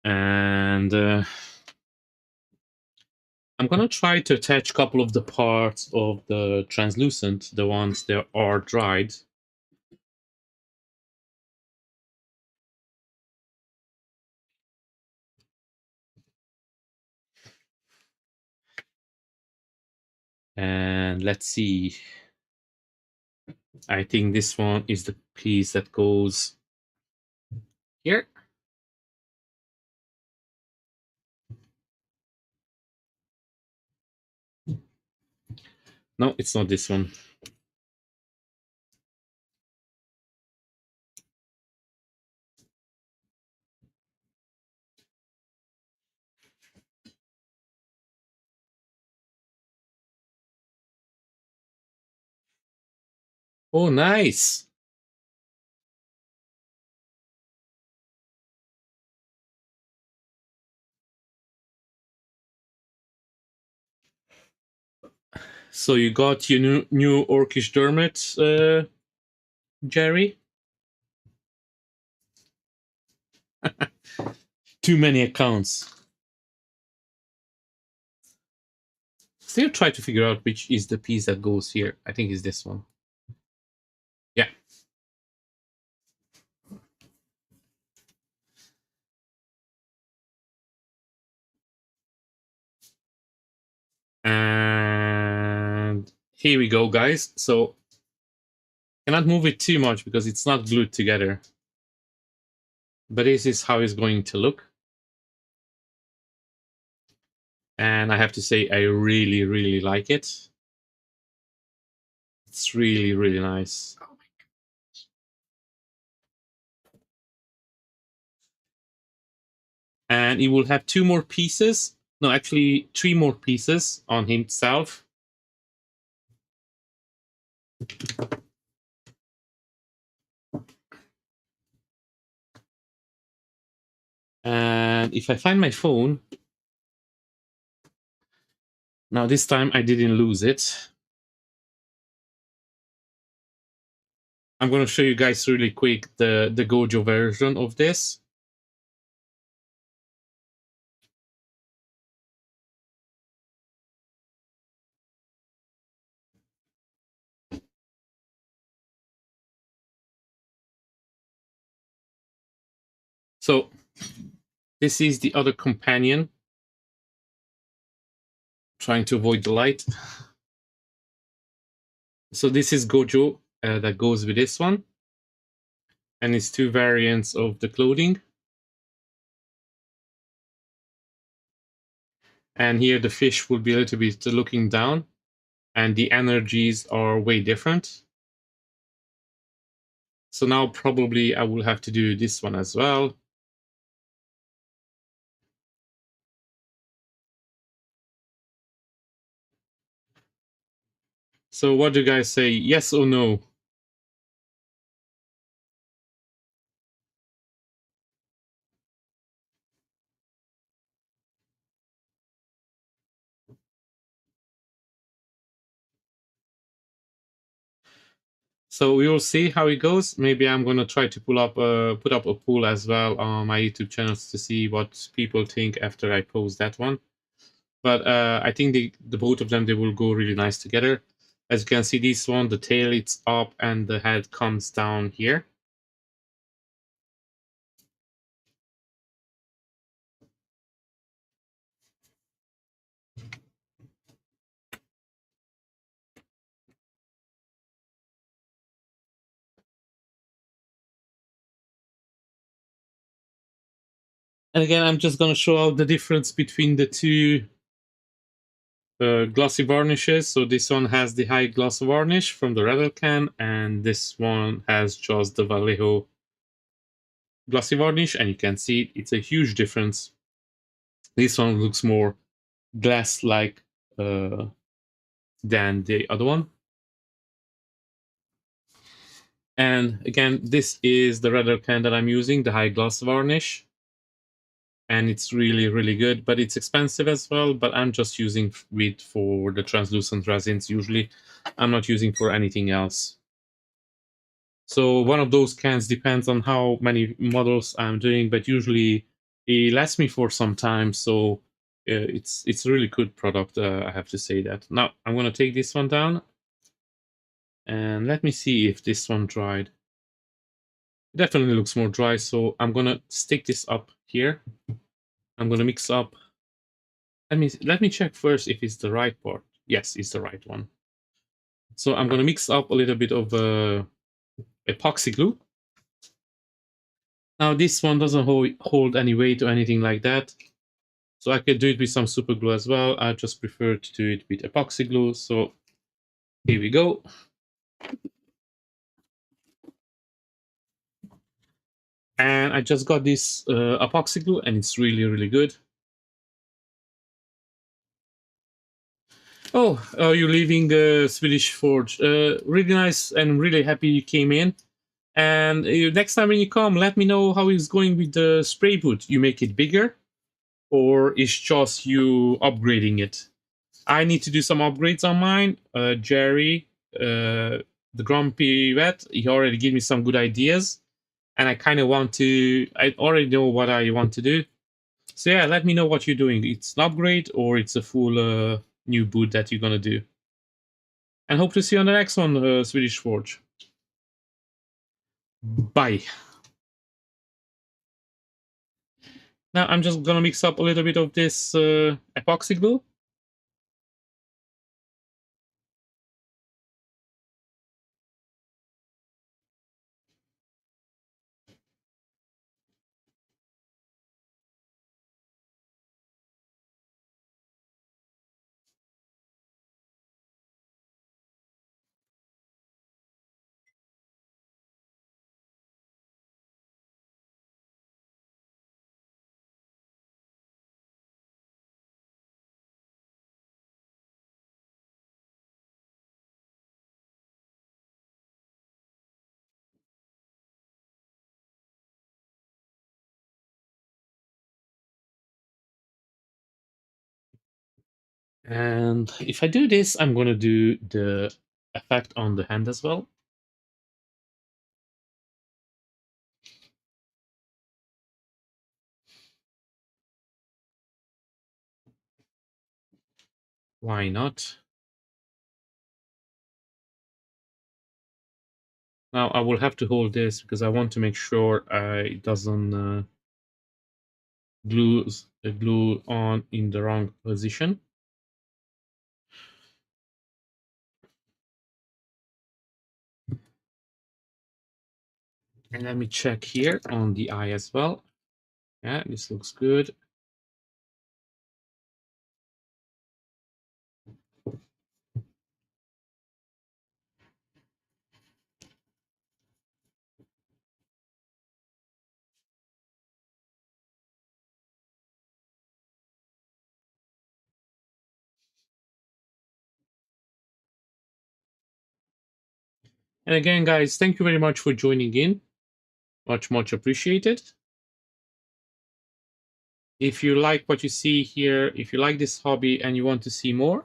and I'm gonna try to attach a couple of the parts of the translucent, the ones that are dried. And let's see. I think this one is the piece that goes here. No, it's not this one. Oh, nice. So you got your new Orcish Dermot, Jerry? Too many accounts. Still try to figure out which is the piece that goes here. I think it's this one. Yeah. And here we go, guys. So cannot move it too much because it's not glued together. But this is how it's going to look. And I have to say, I really, really like it. It's really, really nice. Oh my gosh. And he will have 2 more pieces. No, actually 3 more pieces on himself. And if I find my phone, now this time I didn't lose it. I'm going to show you guys really quick the Gojo version of this. So this is the other companion, trying to avoid the light. So this is Gojo that goes with this one. And it's 2 variants of the clothing. And here the fish will be a little bit looking down, and the energies are way different. So now probably I will have to do this one as well. So what do you guys say, yes or no? So we will see how it goes. Maybe I'm gonna try to put up a poll as well on my YouTube channels to see what people think after I post that one. But I think the both of them, they will go really nice together. As you can see, this one, the tail it's up and the head comes down here. And again, I'm just going to show out the difference between the two glossy varnishes. So this one has the high gloss varnish from the Rebel can, and this one has just the Vallejo glossy varnish, and you can see it's a huge difference. This one looks more glass-like than the other one. And again, this is the Rebel can that I'm using, the high gloss varnish. And it's really, really good, but it's expensive as well. But I'm just using it for the translucent resins usually. I'm not using for anything else. So one of those cans depends on how many models I'm doing, but usually it lasts me for some time. So it's a really good product, I have to say that. Now I'm going to take this one down. And let me see if this one dried. It definitely looks more dry, so I'm going to stick this up here. I'm going to mix up. Let me check first if it's the right part. Yes, it's the right one. So I'm going to mix up a little bit of epoxy glue. Now this one doesn't hold any weight or anything like that. So I could do it with some super glue as well. I just prefer to do it with epoxy glue. So here we go. And I just got this epoxy glue, and it's really, really good. Oh, you're leaving the Swedish Forge. Really nice, and really happy you came in. And next time when you come, let me know how it's going with the spray boot. You make it bigger, or it's just you upgrading it? I need to do some upgrades on mine. Jerry, the Grumpy Vet, he already gave me some good ideas. And I kind of want to, I already know what I want to do. So yeah, let me know what you're doing. It's an upgrade or it's a full new boot that you're going to do. And hope to see you on the next one, Swedish Forge. Bye. Now I'm just going to mix up a little bit of this epoxy glue. And if I do this, I'm going to do the effect on the hand as well. Why not? Now I will have to hold this because I want to make sure it doesn't glue on in the wrong position. And let me check here on the eye as well. Yeah, this looks good. And again, guys, thank you very much for joining in. Much appreciated. If you like what you see here, if you like this hobby and you want to see more,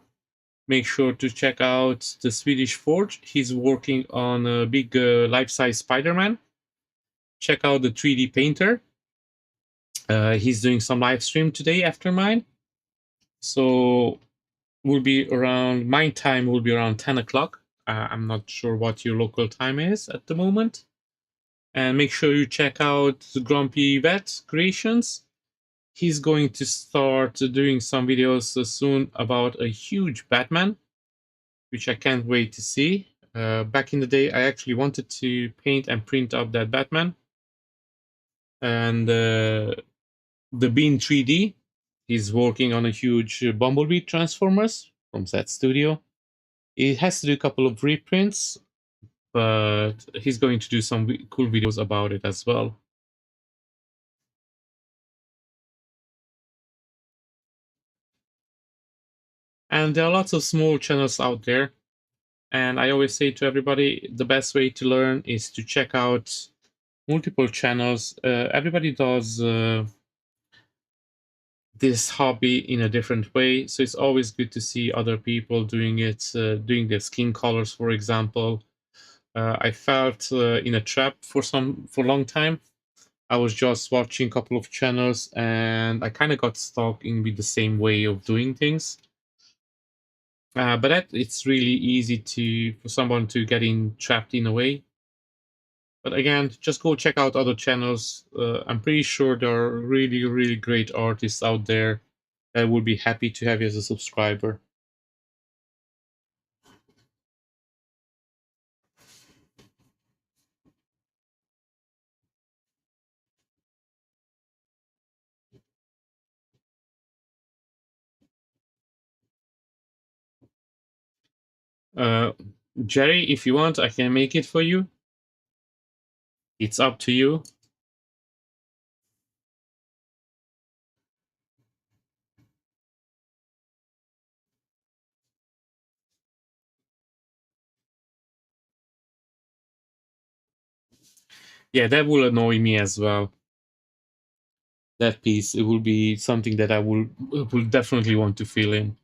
make sure to check out the Swedish Forge. He's working on a big life-size Spider-Man. Check out the 3D painter. He's doing some live stream today after mine. So will be around, my time will be around 10 o'clock. I'm not sure what your local time is at the moment. And make sure you check out the Grumpy Vet Creations. He's going to start doing some videos soon about a huge Batman, which I can't wait to see. Back in the day, I actually wanted to paint and print up that Batman. And the Bean 3D, he's working on a huge Bumblebee Transformers from that studio. It has to do a couple of reprints, but he's going to do some cool videos about it as well. And there are lots of small channels out there. And I always say to everybody, the best way to learn is to check out multiple channels. Everybody does this hobby in a different way, so it's always good to see other people doing it, doing their skin colors, for example. I felt in a trap for a long time. I was just watching a couple of channels, and I kind of got stuck in with the same way of doing things. But it's really easy for someone to get in trapped in a way. But again, just go check out other channels. I'm pretty sure there are really, really great artists out there that would be happy to have you as a subscriber. Uh, Jerry, if you want, I can make it for you. It's up to you. Yeah, that will annoy me as well. That piece, it will be something that I will definitely want to fill in.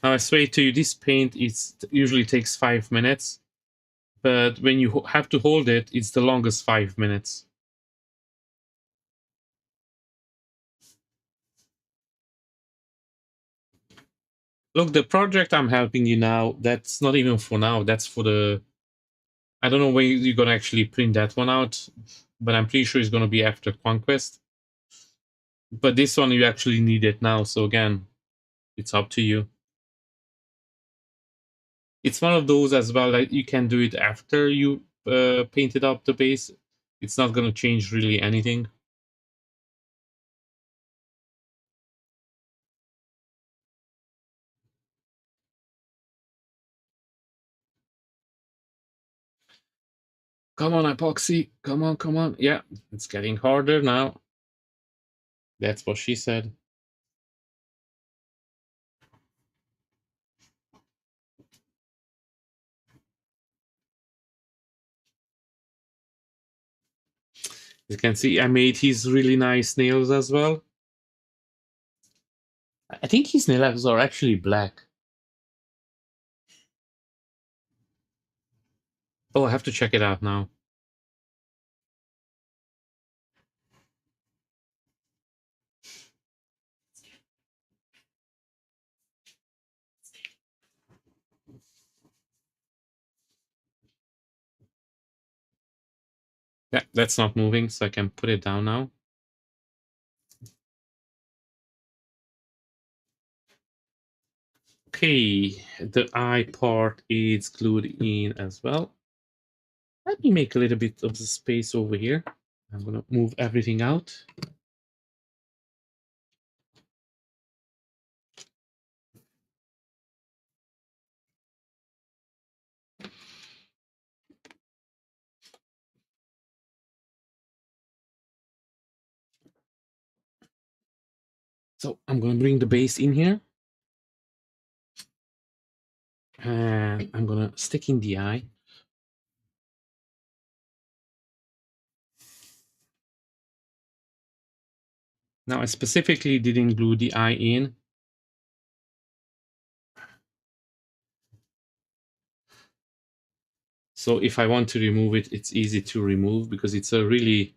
Now I swear to you, this paint usually takes 5 minutes, but when you have to hold it, it's the longest 5 minutes. Look, the project I'm helping you now, that's not even for now. That's for the. I don't know when you're gonna actually print that one out, but I'm pretty sure it's gonna be after Conquest. But this one you actually need it now, so again, it's up to you. It's one of those as well that you can do it after you painted up the base. It's not gonna change really anything. Come on, epoxy. Come on, come on. Yeah, it's getting harder now. That's what she said. You can see I made his really nice nails as well. I think his nails are actually black. Oh, I have to check it out now. Yeah, that's not moving, so I can put it down now. Okay, the eye part is glued in as well. Let me make a little bit of the space over here. I'm gonna move everything out. So I'm gonna bring the base in here. And I'm gonna stick in the eye. Now I specifically didn't glue the eye in. So if I want to remove it, it's easy to remove because it's a really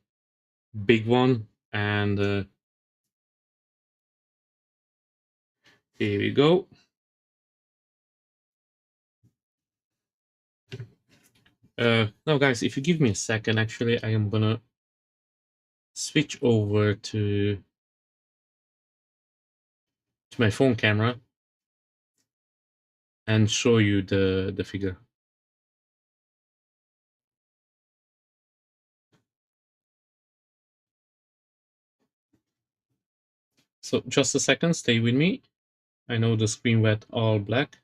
big one. And Here we go. Now guys, if you give me a second, actually, I am gonna switch over to my phone camera and show you the figure. So just a second, stay with me. I know the screen went all black.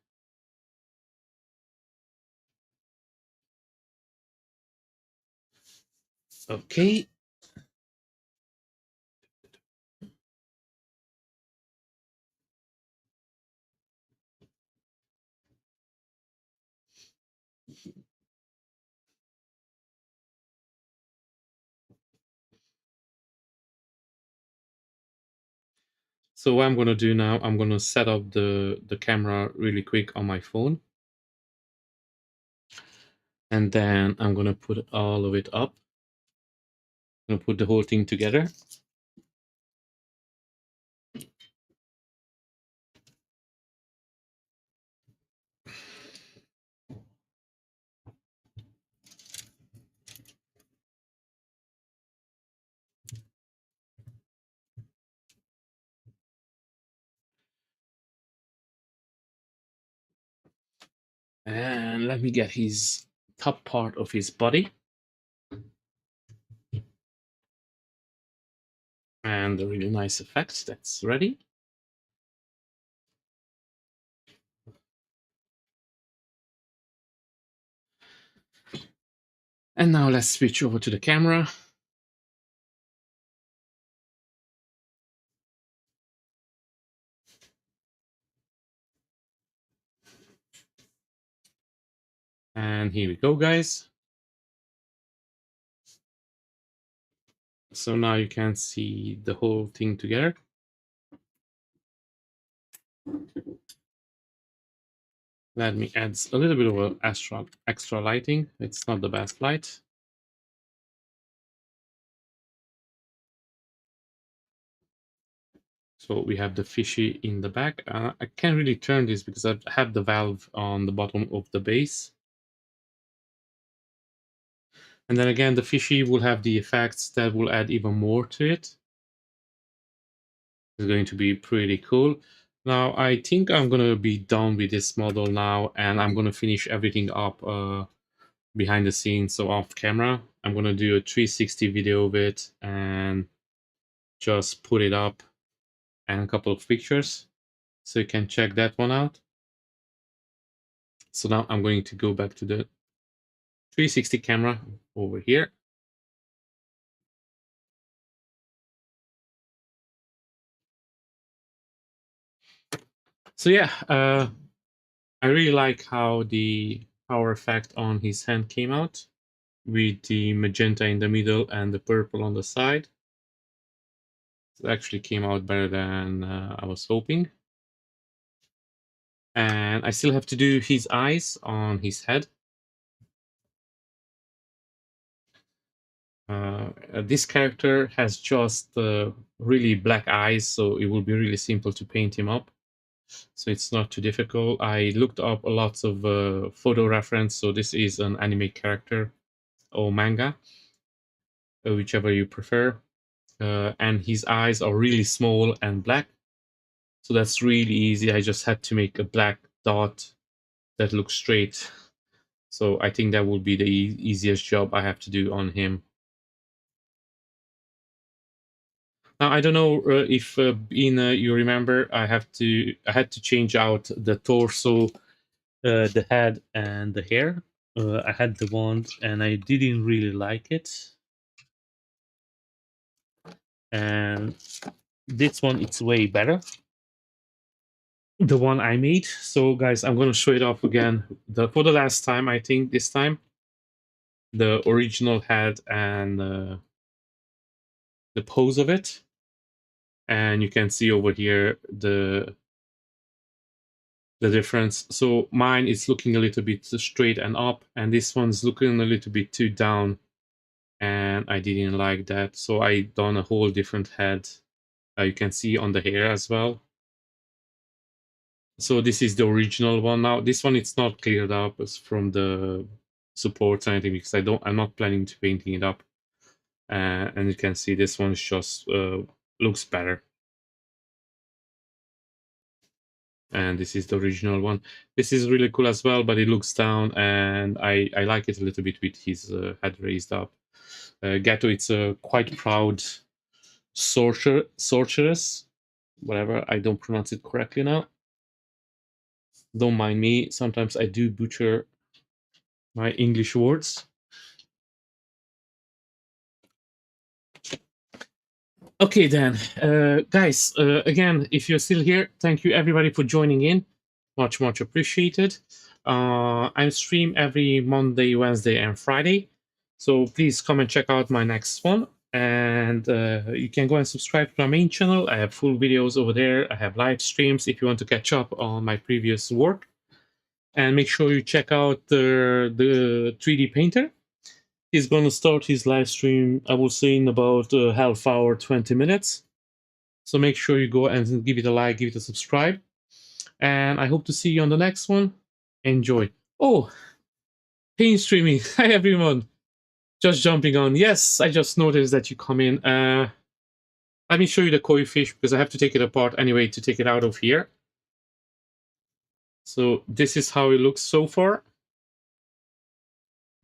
Okay. So what I'm gonna do now, I'm gonna set up the camera really quick on my phone. And then I'm gonna put all of it up. I'm gonna put the whole thing together. And let me get his top part of his body. And the really nice effects that's ready. And now let's switch over to the camera. And here we go, guys. So now you can see the whole thing together. Let me add a little bit of extra lighting. It's not the best light. So we have the fishy in the back. I can't really turn this because I have the valve on the bottom of the base. And then again, the fishy will have the effects that will add even more to it. It's going to be pretty cool. Now, I think I'm going to be done with this model now, and I'm going to finish everything up behind the scenes, so off camera. I'm going to do a 360 video of it and just put it up and a couple of pictures, so you can check that one out. So now I'm going to go back to the 360 camera over here. So yeah, I really like how the power effect on his hand came out with the magenta in the middle and the purple on the side. It actually came out better than I was hoping. And I still have to do his eyes on his head. This character has just really black eyes, so it will be really simple to paint him up. So it's not too difficult. I looked up a lot of photo reference, so this is an anime character or manga, whichever you prefer. And his eyes are really small and black, so that's really easy. I just had to make a black dot that looks straight. So I think that will be the easiest job I have to do on him. Now I don't know if you remember, I had to change out the torso, the head, and the hair. I had the wand, and I didn't really like it. And this one, it's way better. The one I made. So guys, I'm gonna show it off again. For the last time, I think this time, the original head and the pose of it. And you can see over here the difference. So mine is looking a little bit straight and up, and this one's looking a little bit too down, and I didn't like that. So I done a whole different head. You can see on the hair as well. So this is the original one now. This one it's not cleared up as from the supports or anything because I'm not planning to painting it up. And you can see this one is just looks better. And this is the original one. This is really cool as well, but it looks down, and I like it a little bit with his head raised up. Geto, it's a quite proud sorceress, whatever. I don't pronounce it correctly now. Don't mind me. Sometimes I do butcher my English words. Okay, then, guys. Again, if you're still here, thank you everybody for joining in. Much appreciated. I stream every Monday, Wednesday, and Friday. So please come and check out my next one. And you can go and subscribe to my main channel. I have full videos over there. I have live streams if you want to catch up on my previous work. And make sure you check out the 3D painter. He's going to start his live stream, I will say, in about half hour, 20 minutes. So make sure you go and give it a like, give it a subscribe. And I hope to see you on the next one. Enjoy. Oh, paint streaming. Hi, everyone. Just jumping on. Yes, I just noticed that you come in. Let me show you the koi fish because I have to take it apart anyway to take it out of here. So this is how it looks so far.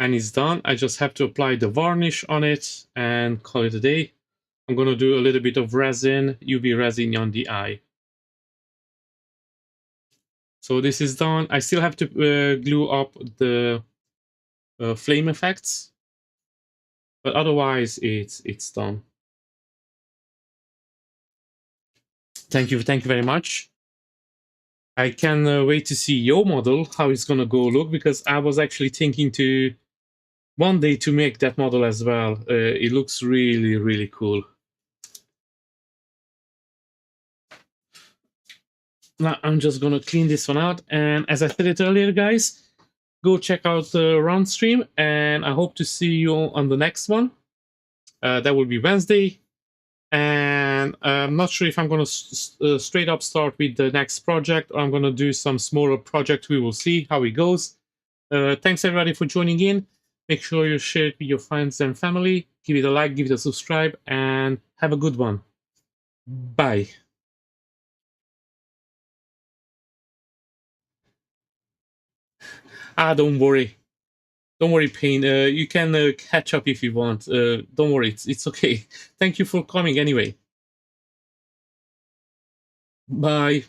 And it's done. I just have to apply the varnish on it and call it a day. I'm going to do a little bit of resin, UV resin on the eye. So this is done. I still have to glue up the flame effects, but otherwise it's done. Thank you very much. I can wait to see your model, how it's gonna go look, because I was actually thinking to one day to make that model as well. It looks really cool. Now I'm just gonna clean this one out, and as I said it earlier, guys, go check out the run stream, and I hope to see you on the next one. That will be Wednesday, and I'm not sure if I'm going to straight up start with the next project or I'm going to do some smaller project. We will see how it goes. Thanks everybody for joining in. Make sure you share it with your friends and family. Give it a like, give it a subscribe, and have a good one. Bye. Don't worry. Don't worry, Pain. You can catch up if you want. Don't worry, it's okay. Thank you for coming anyway. Bye.